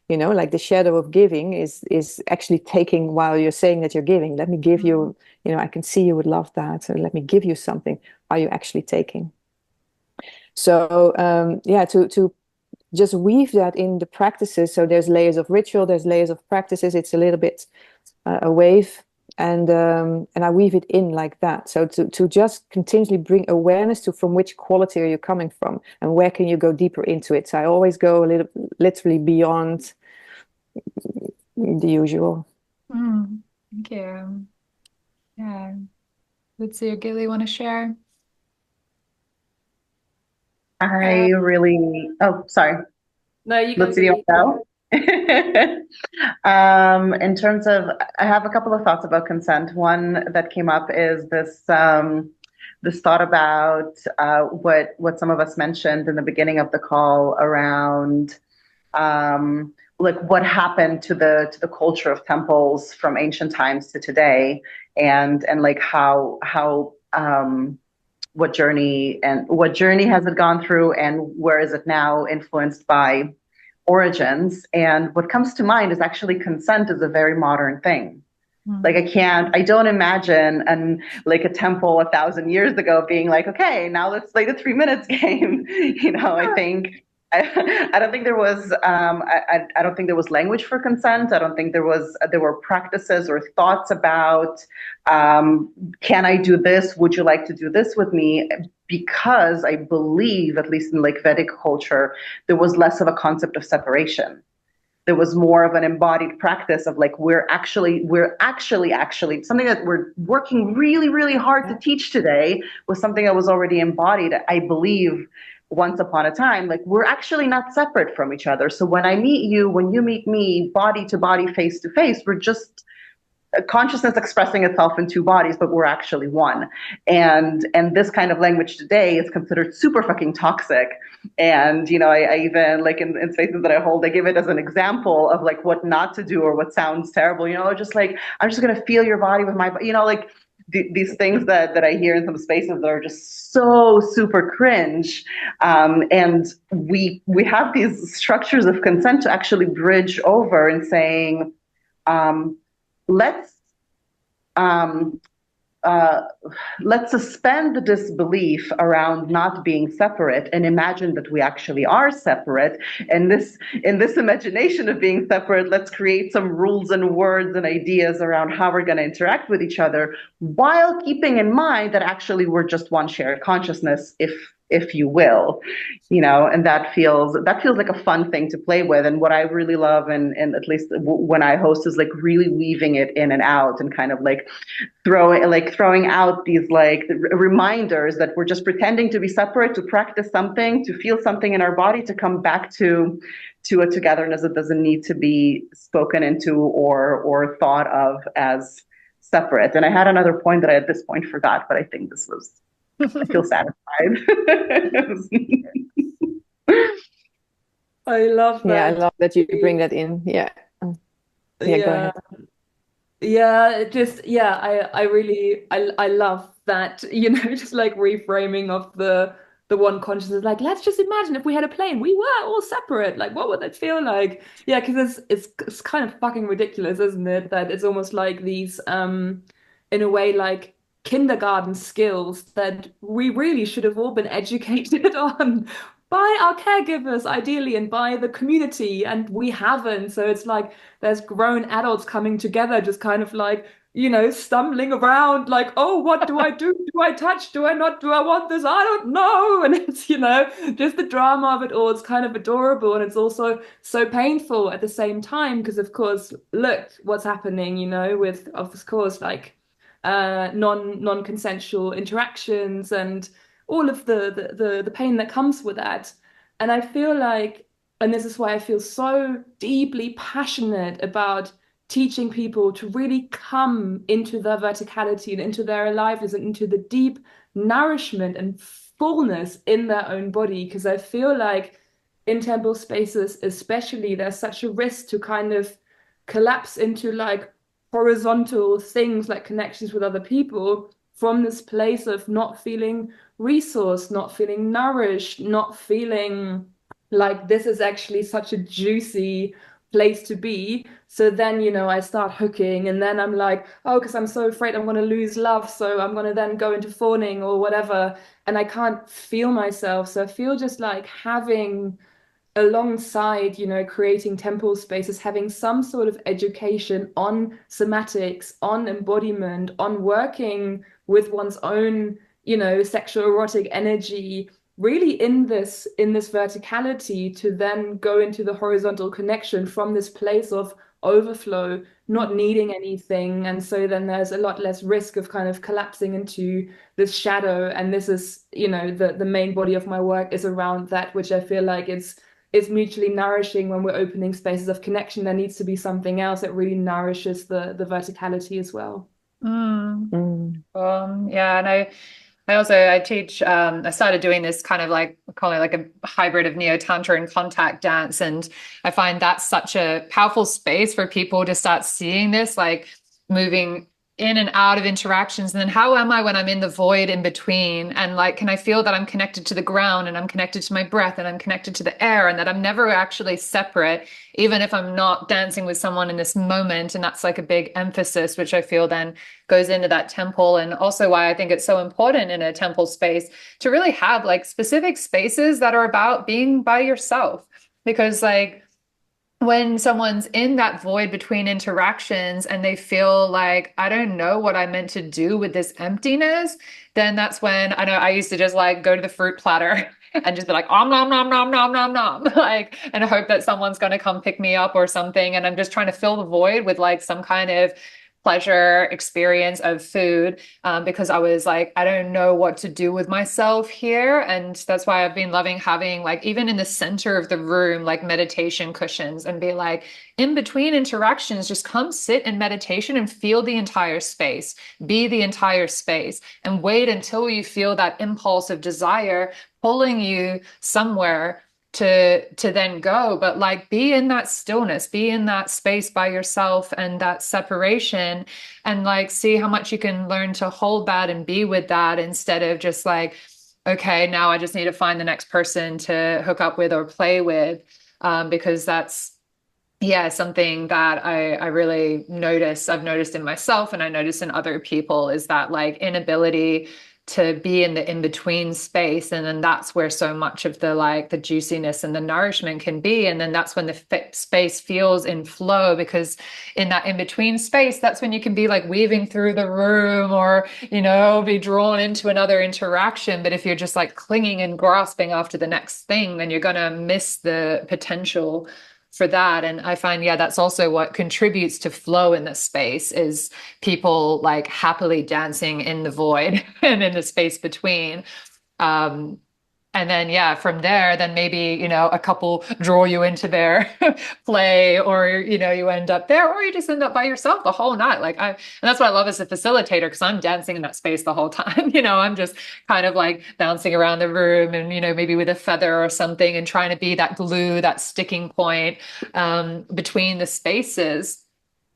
Like the shadow of giving is actually taking while you're saying that you're giving. Let me give you, I can see you would love that. So let me give you something. Are you actually taking? So to just weave that in the practices. So there's layers of ritual, there's layers of practices. It's a little bit a wave, and I weave it in like that. So to just continuously bring awareness to from which quality are you coming from, and where can you go deeper into it. So I always go a little literally beyond the usual. Thank you. Yeah. Luzi or Gili want to share? Oh, sorry. No, you go. Let's see in terms of, I have a couple of thoughts about consent. One that came up is this thought about what some of us mentioned in the beginning of the call around like what happened to the culture of temples from ancient times to today, and like how what journey has it gone through, and where is it now influenced by origins. And what comes to mind is actually consent is a very modern thing. Like I don't imagine like a temple 1,000 years ago being like, okay, now let's play the 3 minutes game. I think I don't think there was I don't think there was language for consent. I don't think there were practices or thoughts about can I do this? Would you like to do this with me? Because I believe, at least in like Vedic culture, there was less of a concept of separation. There was more of an embodied practice of like we're actually something that we're working really, really hard to teach today was something that was already embodied, I believe, once upon a time. Like we're actually not separate from each other. So when I meet you, when you meet me, body to body, face to face, we're just consciousness expressing itself in two bodies, but we're actually one. And this kind of language today is considered super fucking toxic. And I even like in spaces that I hold, I give it as an example of like what not to do or what sounds terrible. Just like I'm just gonna feel your body with my, like these things that I hear in some spaces that are just so super cringe. And we have these structures of consent to actually bridge over and saying, let's suspend the disbelief around not being separate and imagine that we actually are separate. And in this imagination of being separate, let's create some rules and words and ideas around how we're going to interact with each other, while keeping in mind that actually we're just one shared consciousness, if you will, and that feels like a fun thing to play with. And what I really love, and at least when I host, is like really weaving it in and out, and kind of like throwing out these like reminders that we're just pretending to be separate, to practice something, to feel something in our body, to come back to a togetherness that doesn't need to be spoken into or thought of as separate. And I had another point that I at this point forgot, but I think this was, I feel satisfied. I love that. Yeah, I love that you bring that in. Yeah. Go ahead. Yeah, I really I love that, just like reframing of the one consciousness. Like, let's just imagine if we had a plane, we were all separate. Like, what would that feel like? Yeah, because it's kind of fucking ridiculous, isn't it? That it's almost like these in a way like kindergarten skills that we really should have all been educated on by our caregivers, ideally, and by the community, and we haven't. So it's like there's grown adults coming together, just kind of like, stumbling around, like, oh, what do I do? Do I touch? Do I not? Do I want this? I don't know. And it's, just the drama of it all. It's kind of adorable. And it's also so painful at the same time, because, of course, look what's happening, with, of course, like non-consensual interactions and all of the pain that comes with that. And I feel like, and this is why I feel so deeply passionate about teaching people to really come into their verticality and into their aliveness and into the deep nourishment and fullness in their own body. Because I feel like in temple spaces, especially, there's such a risk to kind of collapse into like horizontal things like connections with other people from this place of not feeling resourced, not feeling nourished, not feeling like this is actually such a juicy place to be. So then, I start hooking, and then I'm like, oh, because I'm so afraid I'm going to lose love. So I'm going to then go into fawning or whatever. And I can't feel myself. So I feel just like having alongside, creating temple spaces, having some sort of education on somatics, on embodiment, on working with one's own, sexual erotic energy, really in this verticality, to then go into the horizontal connection from this place of overflow, not needing anything. And so then there's a lot less risk of kind of collapsing into this shadow. And this is, the main body of my work is around that, which I feel like it's mutually nourishing. When we're opening spaces of connection, there needs to be something else that really nourishes the verticality as well. Yeah, and I teach, I started doing this kind of like, I call it like a hybrid of neo-tantra and contact dance. And I find that's such a powerful space for people to start seeing this, like moving in and out of interactions. And then how am I when I'm in the void in between? And like, can I feel that I'm connected to the ground and I'm connected to my breath and I'm connected to the air and that I'm never actually separate, even if I'm not dancing with someone in this moment? And that's like a big emphasis, which I feel then goes into that temple. And also why I think it's so important in a temple space to really have like specific spaces that are about being by yourself. Because like, when someone's in that void between interactions and they feel like, I don't know what I meant to do with this emptiness, then that's when I know I used to just like go to the fruit platter and just be like, om nom nom nom nom nom nom, like, and hope that someone's going to come pick me up or something. And I'm just trying to fill the void with like some kind of pleasure experience of food, because I was like, I don't know what to do with myself here. And that's why I've been loving having like, even in the center of the room, like meditation cushions, and be like, in between interactions, just come sit in meditation and feel the entire space, be the entire space, and wait until you feel that impulse of desire pulling you somewhere to then go. But like, be in that stillness, be in that space by yourself and that separation, and like see how much you can learn to hold that and be with that, instead of just like, okay, now I just need to find the next person to hook up with or play with. Because that's, yeah, something that I really I've noticed in myself, and I notice in other people, is that like inability to be in the in-between space. And then that's where so much of the like the juiciness and the nourishment can be. And then that's when the space feels in flow, because in that in-between space, that's when you can be like weaving through the room, or, be drawn into another interaction. But if you're just like clinging and grasping after the next thing, then you're going to miss the potential for that. And I find, yeah, that's also what contributes to flow in this space, is people like happily dancing in the void and in the space between. And then, yeah, from there, then maybe, a couple draw you into their play, or, you end up there, or you just end up by yourself the whole night. And that's what I love as a facilitator, because I'm dancing in that space the whole time. I'm just kind of like bouncing around the room and, maybe with a feather or something, and trying to be that glue, that sticking point, between the spaces.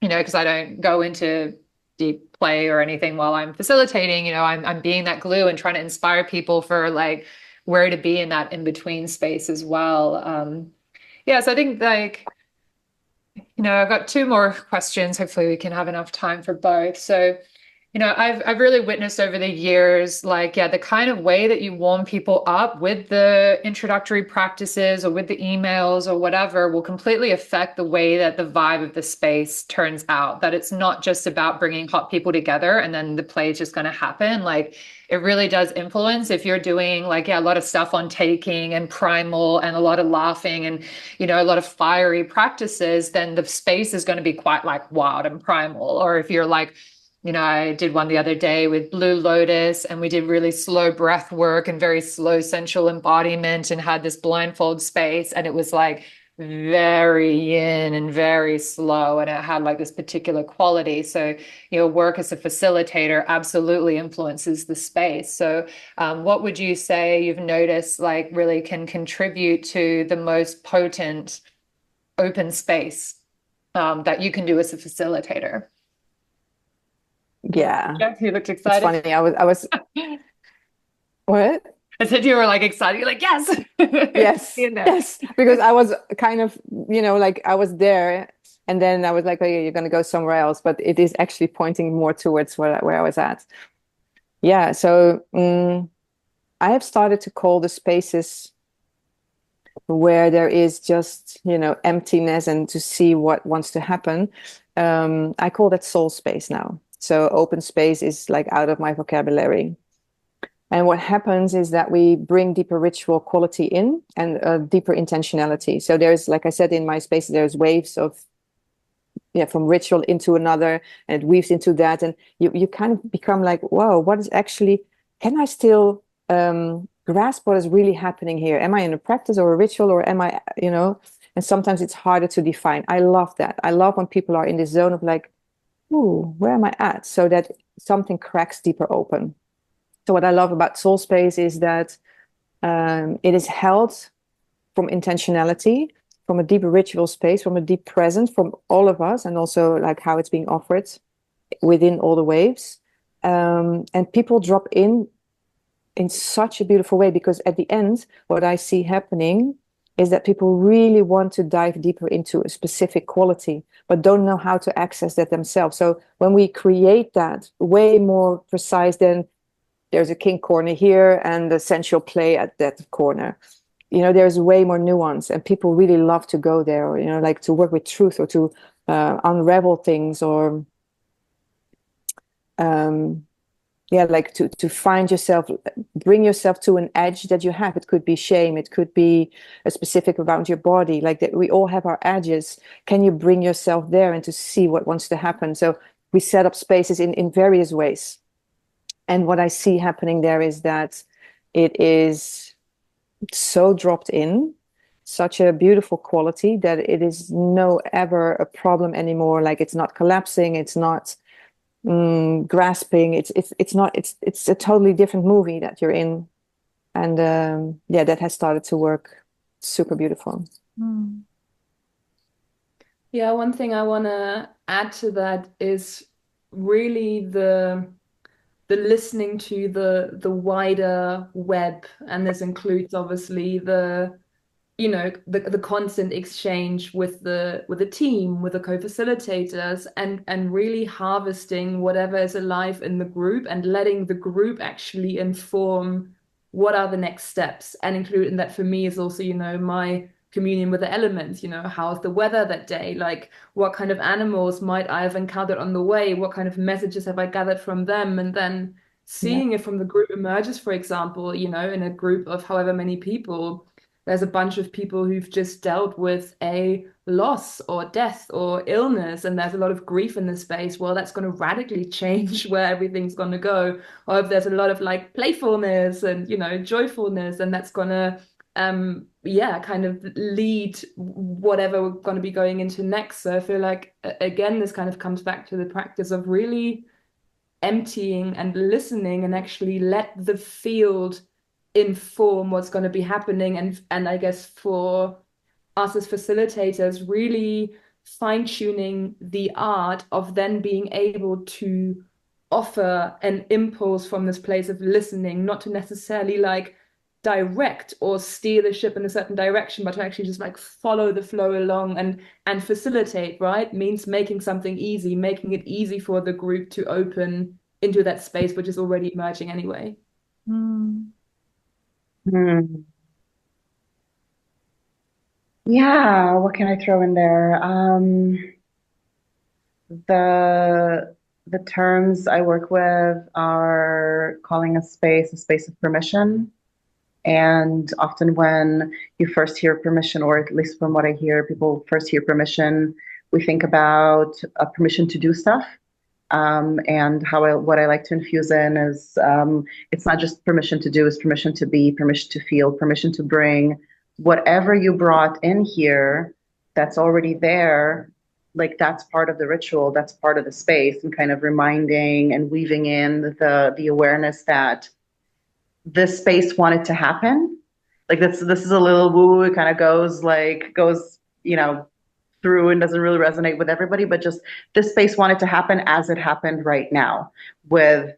because I don't go into deep play or anything while I'm facilitating, I'm being that glue and trying to inspire people for like where to be in that in-between space as well. Yeah, so I think like, I've got two more questions. Hopefully we can have enough time for both. So, I've really witnessed over the years, like, yeah, the kind of way that you warm people up with the introductory practices or with the emails or whatever will completely affect the way that the vibe of the space turns out. That it's not just about bringing hot people together and then the play is just going to happen. Like, it really does influence if you're doing like, yeah, a lot of stuff on taking and primal and a lot of laughing and, a lot of fiery practices, then the space is going to be quite like wild and primal. Or if you're like, I did one the other day with Blue Lotus, and we did really slow breath work and very slow sensual embodiment and had this blindfold space. And it was like very yin and very slow. And it had like this particular quality. So, work as a facilitator absolutely influences the space. So, what would you say you've noticed like really can contribute to the most potent open space that you can do as a facilitator? Yeah, Yeah, you looked it's excited. funny. I was what? I said you were like excited. You're like, yes. Yes, In there. yes, because I was kind of, like I was there, and then I was like, oh, yeah, you're going to go somewhere else, but it is actually pointing more towards where I was at. Yeah, so I have started to call the spaces where there is just, emptiness and to see what wants to happen. I call that soul space now. So open space is like out of my vocabulary. And what happens is that we bring deeper ritual quality in and deeper intentionality. So there's, like I said, in my space, there's waves of, from ritual into another, and it weaves into that. And you kind of become like, whoa, what is actually, can I still grasp what is really happening here? Am I in a practice or a ritual, or am I, and sometimes it's harder to define. I love that. I love when people are in this zone of like, ooh, where am I at? So that something cracks deeper open. So what I love about soul space is that it is held from intentionality, from a deep ritual space, from a deep presence, from all of us, and also like how it's being offered within all the waves. And people drop in such a beautiful way, because at the end, what I see happening is that people really want to dive deeper into a specific quality, but don't know how to access that themselves. So when we create that way more precise than there's a king corner here and the sensual play at that corner, there's way more nuance, and people really love to go there, or, like to work with truth, or to unravel things, or like to find yourself, bring yourself to an edge that you have. It could be shame, it could be a specific around your body, like that we all have our edges. Can you bring yourself there and to see what wants to happen? So we set up spaces in various ways. And what I see happening there is that it is so dropped in, such a beautiful quality, that it is no ever a problem anymore. Like, it's not collapsing, it's not grasping, it's not, it's a totally different movie that you're in. And that has started to work super beautiful. Yeah, one thing I want to add to that is really the listening to the wider web, and this includes obviously the constant exchange with the team, with the co-facilitators, and really harvesting whatever is alive in the group and letting the group actually inform what are the next steps. And including that for me is also, my communion with the elements, how's the weather that day? Like, what kind of animals might I have encountered on the way? What kind of messages have I gathered from them? And then seeing it from the group emerges, for example, in a group of however many people, there's a bunch of people who've just dealt with a loss or death or illness, and there's a lot of grief in the space. Well, that's going to radically change where everything's going to go. Or if there's a lot of like playfulness and, joyfulness, and that's going to, kind of lead whatever we're going to be going into next. So I feel like, again, this kind of comes back to the practice of really emptying and listening, and actually let the field inform what's going to be happening. And I guess for us as facilitators, really fine-tuning the art of then being able to offer an impulse from this place of listening, not to necessarily like direct or steer the ship in a certain direction, but to actually just like follow the flow along and facilitate, right? Means making something easy, making it easy for the group to open into that space which is already emerging anyway. Mm. Hmm. Yeah, what can I throw in there? The terms I work with are calling a space of permission. And often when you first hear permission, or at least from what I hear, people first hear permission, we think about a permission to do stuff. And what I like to infuse in is it's not just permission to do, it's permission to be, permission to feel, permission to bring whatever you brought in here that's already there. Like that's part of the ritual, that's part of the space, and kind of reminding and weaving in the awareness that this space wanted to happen. Like this is a little woo. It kind of goes through and doesn't really resonate with everybody, but just this space wanted to happen as it happened right now, with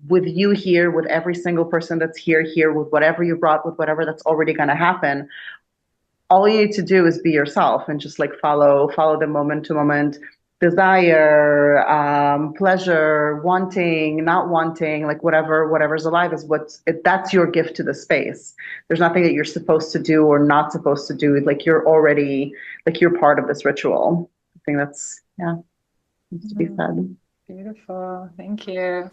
you here, with every single person that's here, with whatever you brought, with whatever that's already going to happen. All you need to do is be yourself and just like follow the moment to moment desire, pleasure, wanting, not wanting, like whatever's alive is that's your gift to the space. There's nothing that you're supposed to do or not supposed to do. Like you're part of this ritual. I think that's, yeah, needs to be said. Beautiful. Thank you.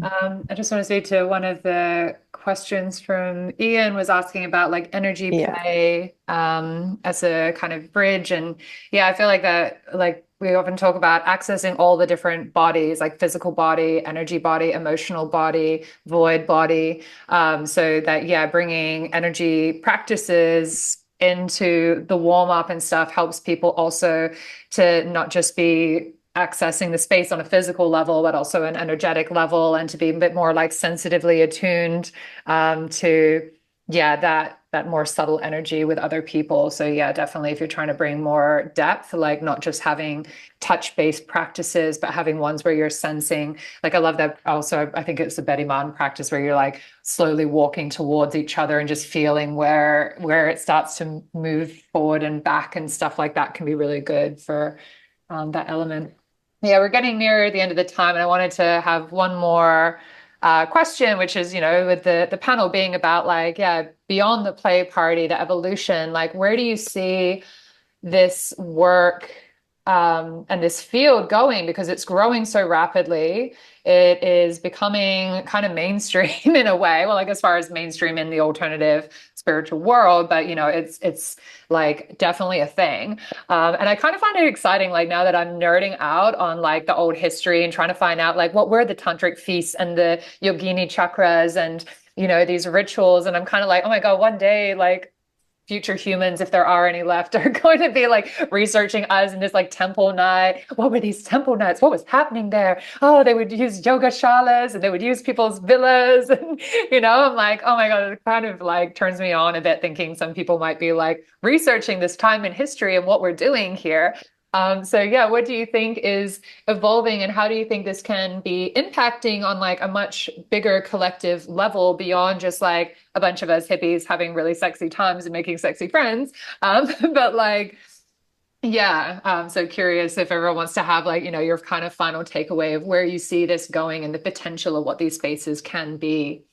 I just want to say to one of the questions from Ian was asking about like energy play as a kind of bridge. And yeah, I feel like that, like we often talk about accessing all the different bodies, like physical body, energy body, emotional body, void body. So that, yeah, bringing energy practices into the warm up and stuff helps people also to not just be accessing the space on a physical level, but also an energetic level, and to be a bit more like sensitively attuned to, yeah, that more subtle energy with other people. So yeah, definitely if you're trying to bring more depth, like not just having touch-based practices, but having ones where you're sensing, like I love that also, I think it's a Betty Martin practice where you're like slowly walking towards each other and just feeling where it starts to move forward and back and stuff like that can be really good for that element. Yeah, we're getting near the end of the time, and I wanted to have one more question, which is, with the panel being about like, yeah, beyond the play party, the evolution, like where do you see this work and this field going? Because it's growing so rapidly. It is becoming kind of mainstream in a way. Well, like as far as mainstream in the alternative spiritual world, but it's like definitely a thing. And I kind of find it exciting, like now that I'm nerding out on like the old history and trying to find out like what were the tantric feasts and the yogini chakras and these rituals. And I'm kind of like, oh my God, one day like future humans, if there are any left, are going to be like researching us in this like temple night. What were these temple nights? What was happening there? Oh, they would use yoga shalas and they would use people's villas. And, I'm like, oh my God, it kind of like turns me on a bit thinking some people might be like researching this time in history and what we're doing here. So yeah, what do you think is evolving and how do you think this can be impacting on like a much bigger collective level beyond just like a bunch of us hippies having really sexy times and making sexy friends? But like, yeah, so curious if everyone wants to have like, your kind of final takeaway of where you see this going and the potential of what these spaces can be.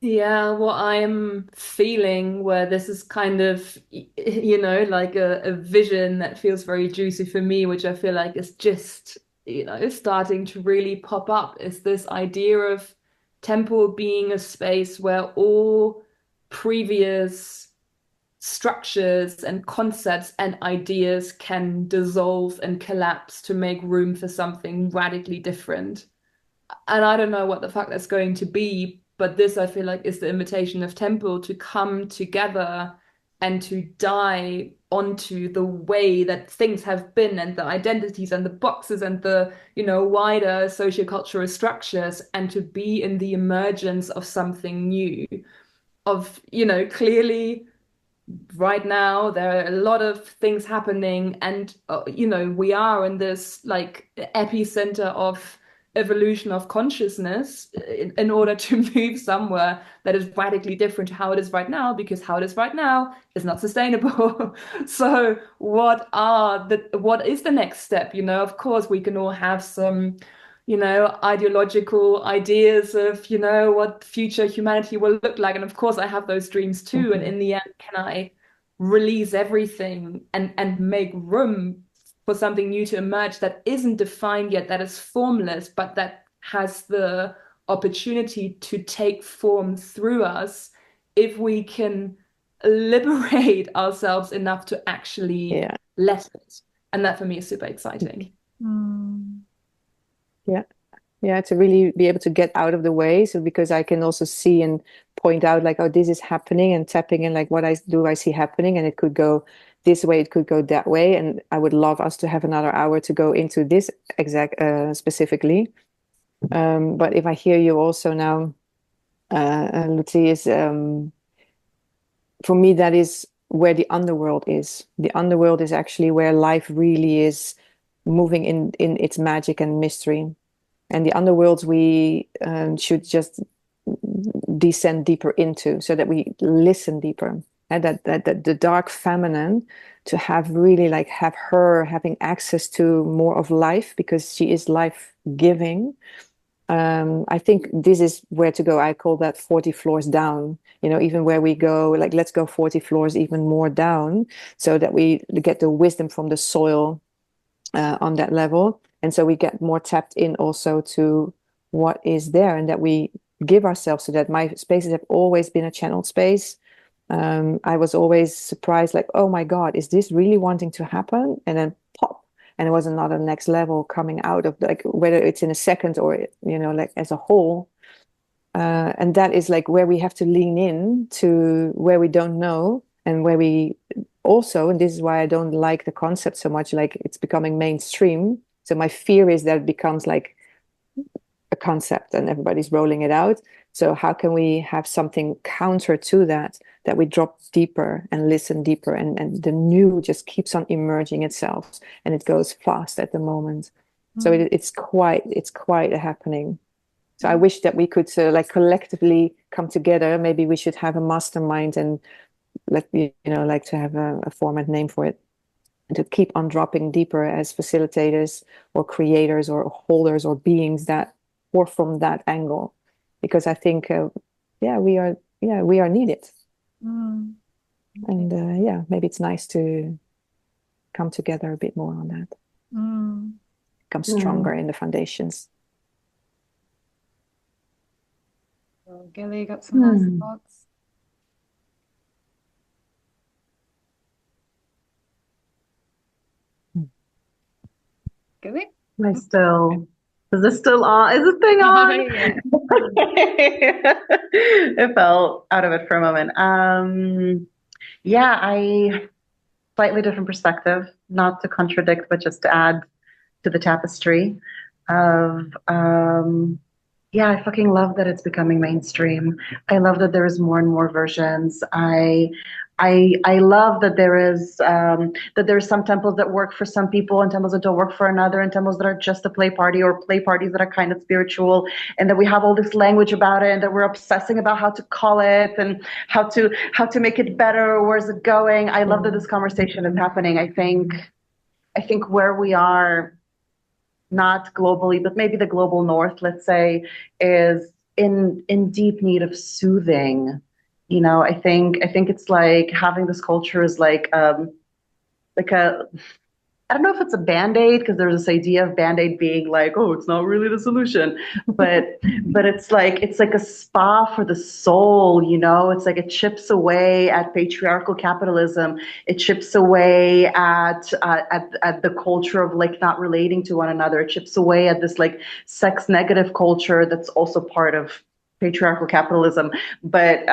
Yeah, what I'm feeling where this is kind of, like a vision that feels very juicy for me, which I feel like is just, starting to really pop up, is this idea of temple being a space where all previous structures and concepts and ideas can dissolve and collapse to make room for something radically different. And I don't know what the fuck that's going to be, but this I feel like is the invitation of temple to come together and to dive onto the way that things have been and the identities and the boxes and the wider sociocultural structures, and to be in the emergence of something new, of clearly right now there are a lot of things happening, and we are in this like epicenter of evolution of consciousness in order to move somewhere that is radically different to how it is right now, because how it is right now is not sustainable. So what is the next step? Of course we can all have some ideological ideas of, what future humanity will look like. And of course, I have those dreams too. And in the end, can I release everything and make room for something new to emerge that isn't defined yet, that is formless, but that has the opportunity to take form through us if we can liberate ourselves enough to actually let it. And that for me is super exciting. Mm. Yeah, to really be able to get out of the way. So because I can also see and point out like, oh, this is happening, and tapping in like what I see happening, and it could go this way, it could go that way. And I would love us to have another hour to go into this exact specifically. But if I hear you also now, Luzi, is for me, that is where the underworld is. The underworld is actually where life really is moving in its magic and mystery. And the underworlds we should just descend deeper into, so that we listen deeper. And that the dark feminine, to have really like have her having access to more of life, because she is life giving. I think this is where to go. I call that 40 floors down, even where we go, like, let's go 40 floors even more down, so that we get the wisdom from the soil on that level. And so we get more tapped in also to what is there, and that we give ourselves to that. My spaces have always been a channeled space. I was always surprised, like, oh my God, is this really wanting to happen? And then pop, and it was another next level coming out of, like, whether it's in a second or, like as a whole. And that is like where we have to lean in to where we don't know, and where we also, and this is why I don't like the concept so much, like it's becoming mainstream. So my fear is that it becomes like a concept and everybody's rolling it out. So how can we have something counter to that, that we drop deeper and listen deeper, and the new just keeps on emerging itself, and it goes fast at the moment. So it's quite a happening. So I wish that we could like collectively come together. Maybe we should have a mastermind, and like to have a format name for it, and to keep on dropping deeper as facilitators or creators or holders or beings that, or from that angle, because I think we are needed. And maybe it's nice to come together a bit more on that. Become stronger in the foundations. So Gili, got some last thoughts? Gili? Is this still on? Is this thing on? Yeah. It fell out of it for a moment. I slightly different perspective, not to contradict, but just to add to the tapestry of I fucking love that it's becoming mainstream. I love that there is more and more versions. I love that there's some temples that work for some people and temples that don't work for another, and temples that are just a play party, or play parties that are kind of spiritual, and that we have all this language about it, and that we're obsessing about how to call it and how to make it better. Where's it going? I love that this conversation is happening. I think where we are, not globally, but maybe the global north, let's say, is in deep need of soothing. I think it's like having this culture is like a, I don't know if it's a Band-Aid, because there's this idea of Band-Aid being like, oh, it's not really the solution, but it's like a spa for the soul. It's like it chips away at patriarchal capitalism. It chips away at the culture of like not relating to one another. It chips away at this like sex negative culture that's also part of patriarchal capitalism. But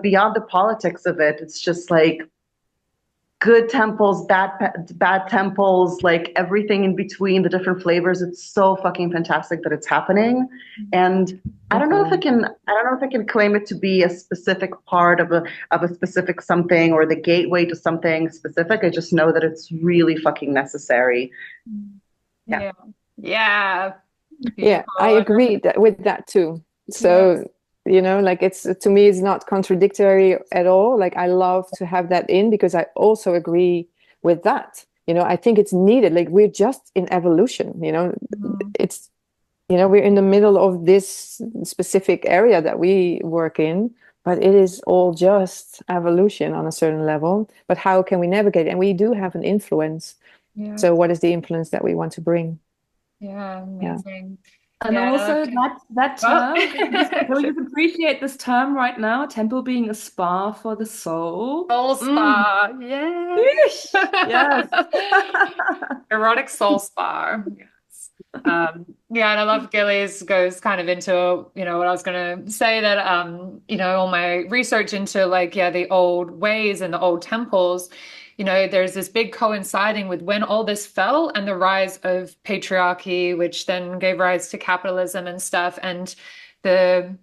beyond the politics of it, it's just like good temples, bad temples, like everything in between, the different flavors. It's so fucking fantastic that it's happening. And I don't know if I can claim it to be a specific part of a specific something or the gateway to something specific. I just know that it's really fucking necessary. Yeah. Yeah. Yeah. Yeah, I Beautiful. agree with that too. Yeah. So, like it's to me, it's not contradictory at all. Like I love to have that in because I also agree with that. I think it's needed. Like we're just in evolution, Mm. it's, we're in the middle of this specific area that we work in, but it is all just evolution on a certain level. But how can we navigate? And we do have an influence. Yeah. So what is the influence that we want to bring? Yeah. Yeah. Amazing. And Yeah. also that Well, term, can we just appreciate this term right now? Temple being a spa for the soul. soul Mm. spa. Yeah. Yeesh. Yes. Erotic soul spa. Yes. Yeah, and I love Gillies goes kind of into, what I was going to say that, all my research into like, yeah, the old ways and the old temples, there's this big coinciding with when all this fell and the rise of patriarchy, which then gave rise to capitalism and stuff. And the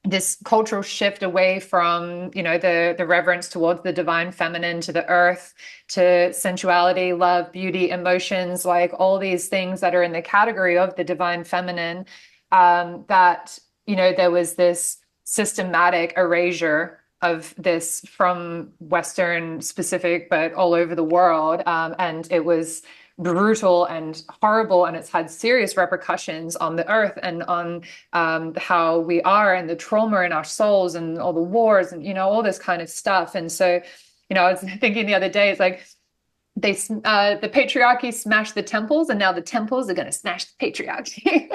this cultural shift away from the reverence towards the divine feminine, to the earth, to sensuality, love, beauty, emotions, like all these things that are in the category of the divine feminine, that there was this systematic erasure of this from Western specific, but all over the world, and it was brutal and horrible, and it's had serious repercussions on the earth and on how we are, and the trauma in our souls, and all the wars, and all this kind of stuff. And so I was thinking the other day, it's like the patriarchy smashed the temples, and now the temples are going to smash the patriarchy.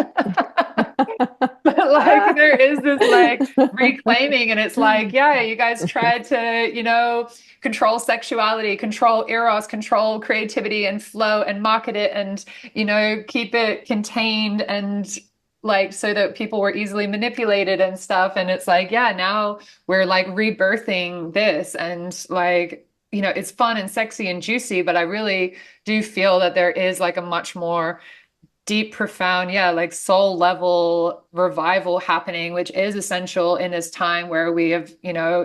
But like there is this like reclaiming, and it's like, yeah, you guys tried to control sexuality, control eros, control creativity and flow, and market it, and keep it contained, and like so that people were easily manipulated and stuff. And it's like, yeah, now we're like rebirthing this, and like it's fun and sexy and juicy, but I really do feel that there is like a much more deep, profound, yeah, like soul level revival happening, which is essential in this time where we have,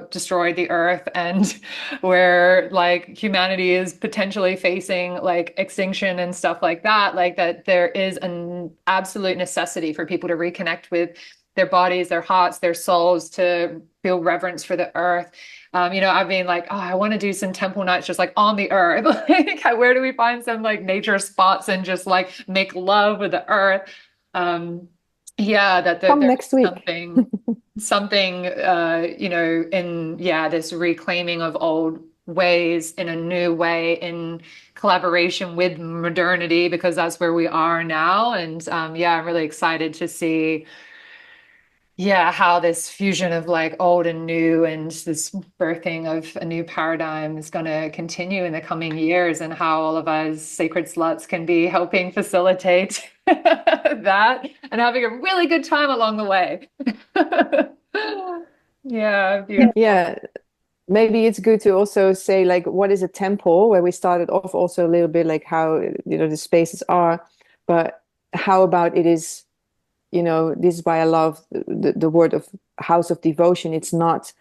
destroyed the earth, and where like humanity is potentially facing like extinction and stuff like that. Like that there is an absolute necessity for people to reconnect with their bodies, their hearts, their souls, to feel reverence for the earth. I've been like, oh, I want to do some temple nights just like on the earth. Like, where do we find some like nature spots and just like make love with the earth? Yeah, that Come there's next week. something, in this reclaiming of old ways in a new way, in collaboration with modernity, because that's where we are now. And I'm really excited to see how this fusion of like old and new, and this birthing of a new paradigm is going to continue in the coming years, and how all of us sacred sluts can be helping facilitate that and having a really good time along the way. Yeah, beautiful. Yeah, maybe it's good to also say like what is a temple, where we started off also a little bit like how the spaces are, but how about it is, this is why I love the word of house of devotion. It's not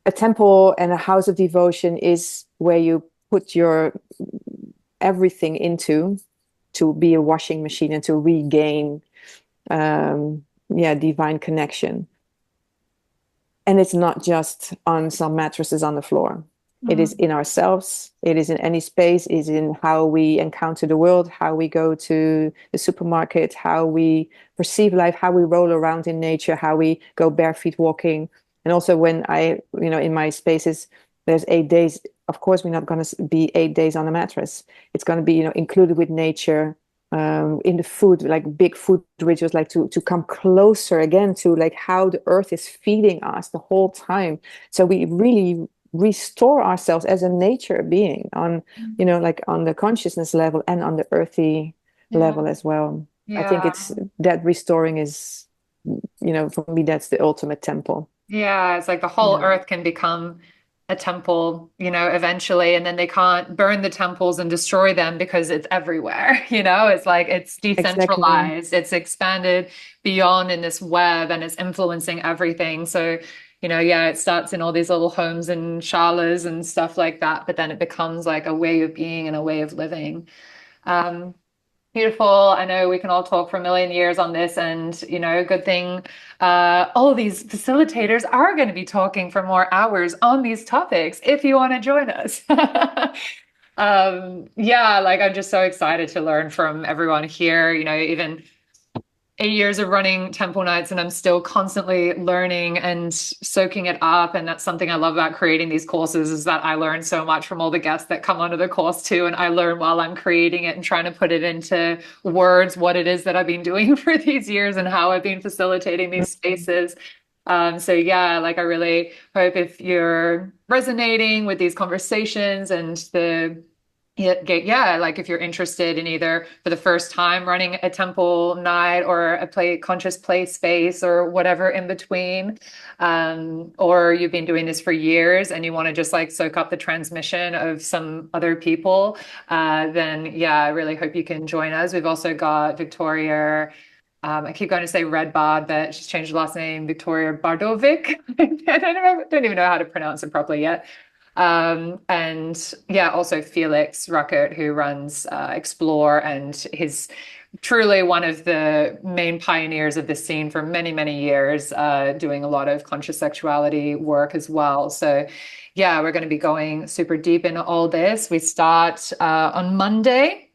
a temple, and a house of devotion is where you put your everything into, to be a washing machine and to regain divine connection. And it's not just on some mattresses on the floor. It is in ourselves. It is in any space. It is in how we encounter the world, how we go to the supermarket, how we perceive life, how we roll around in nature, how we go barefoot walking. And also when I, in my spaces, there's 8 days. Of course, we're not going to be 8 days on a mattress. It's going to be, included with nature, in the food, like big food rituals, like to come closer again to like how the earth is feeding us the whole time. So we really restore ourselves as a nature being on, like on the consciousness level and on the earthy level as well. I think it's that restoring is, for me, that's the ultimate temple. Yeah, it's like the whole earth can become a temple, eventually, and then they can't burn the temples and destroy them because it's everywhere. It's like it's Exactly. decentralized, it's expanded beyond in this web and it's influencing everything. So, yeah, it starts in all these little homes and shalas and stuff like that, but then it becomes like a way of being and a way of living. Um, Beautiful. I know we can all talk for a million years on this, and good thing all these facilitators are going to be talking for more hours on these topics if you want to join us. Yeah, like I'm just so excited to learn from everyone here, even 8 years of running temple nights and I'm still constantly learning and soaking it up. And that's something I love about creating these courses is that I learn so much from all the guests that come onto the course too. And I learn while I'm creating it and trying to put it into words, what it is that I've been doing for these years and how I've been facilitating these spaces. So yeah, like I really hope if you're resonating with these conversations and like if you're interested in either for the first time running a temple night or a conscious play space or whatever in between, or you've been doing this for years and you want to just like soak up the transmission of some other people, then yeah, I really hope you can join us. We've also got Victoria. I keep going to say Red Bard, but she's changed her last name, Victoria Bardovic. I don't even know how to pronounce it properly yet. And yeah, also Felix Ruckert, who runs Explore, and he's truly one of the main pioneers of this scene for many, many years, doing a lot of conscious sexuality work as well. So yeah, we're going to be going super deep into all this. We start on Monday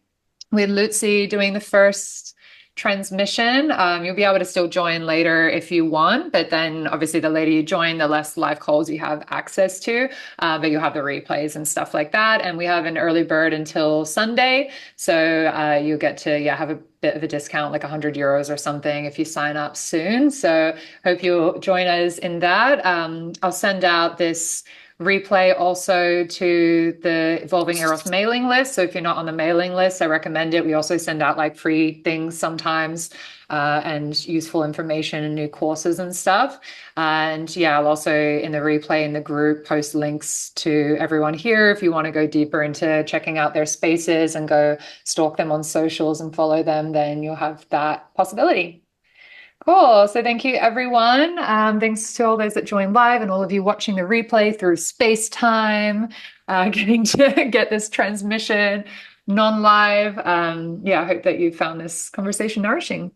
with Luzi doing the first transmission. You'll be able to still join later if you want, but then obviously the later you join, the less live calls you have access to, but you'll have the replays and stuff like that. And we have an early bird until Sunday. So you'll get to have a bit of a discount, like €100 or something if you sign up soon. So hope you'll join us in that. I'll send out this replay also to the Evolving Eros mailing list. So if you're not on the mailing list, I recommend it. We also send out like free things sometimes, and useful information and new courses and stuff. And yeah, I'll also in the replay in the group post links to everyone here if you want to go deeper into checking out their spaces and go stalk them on socials and follow them, then you'll have that possibility. Cool. So thank you, everyone. Thanks to all those that joined live and all of you watching the replay through space time, getting to get this transmission non-live. Yeah, I hope that you found this conversation nourishing.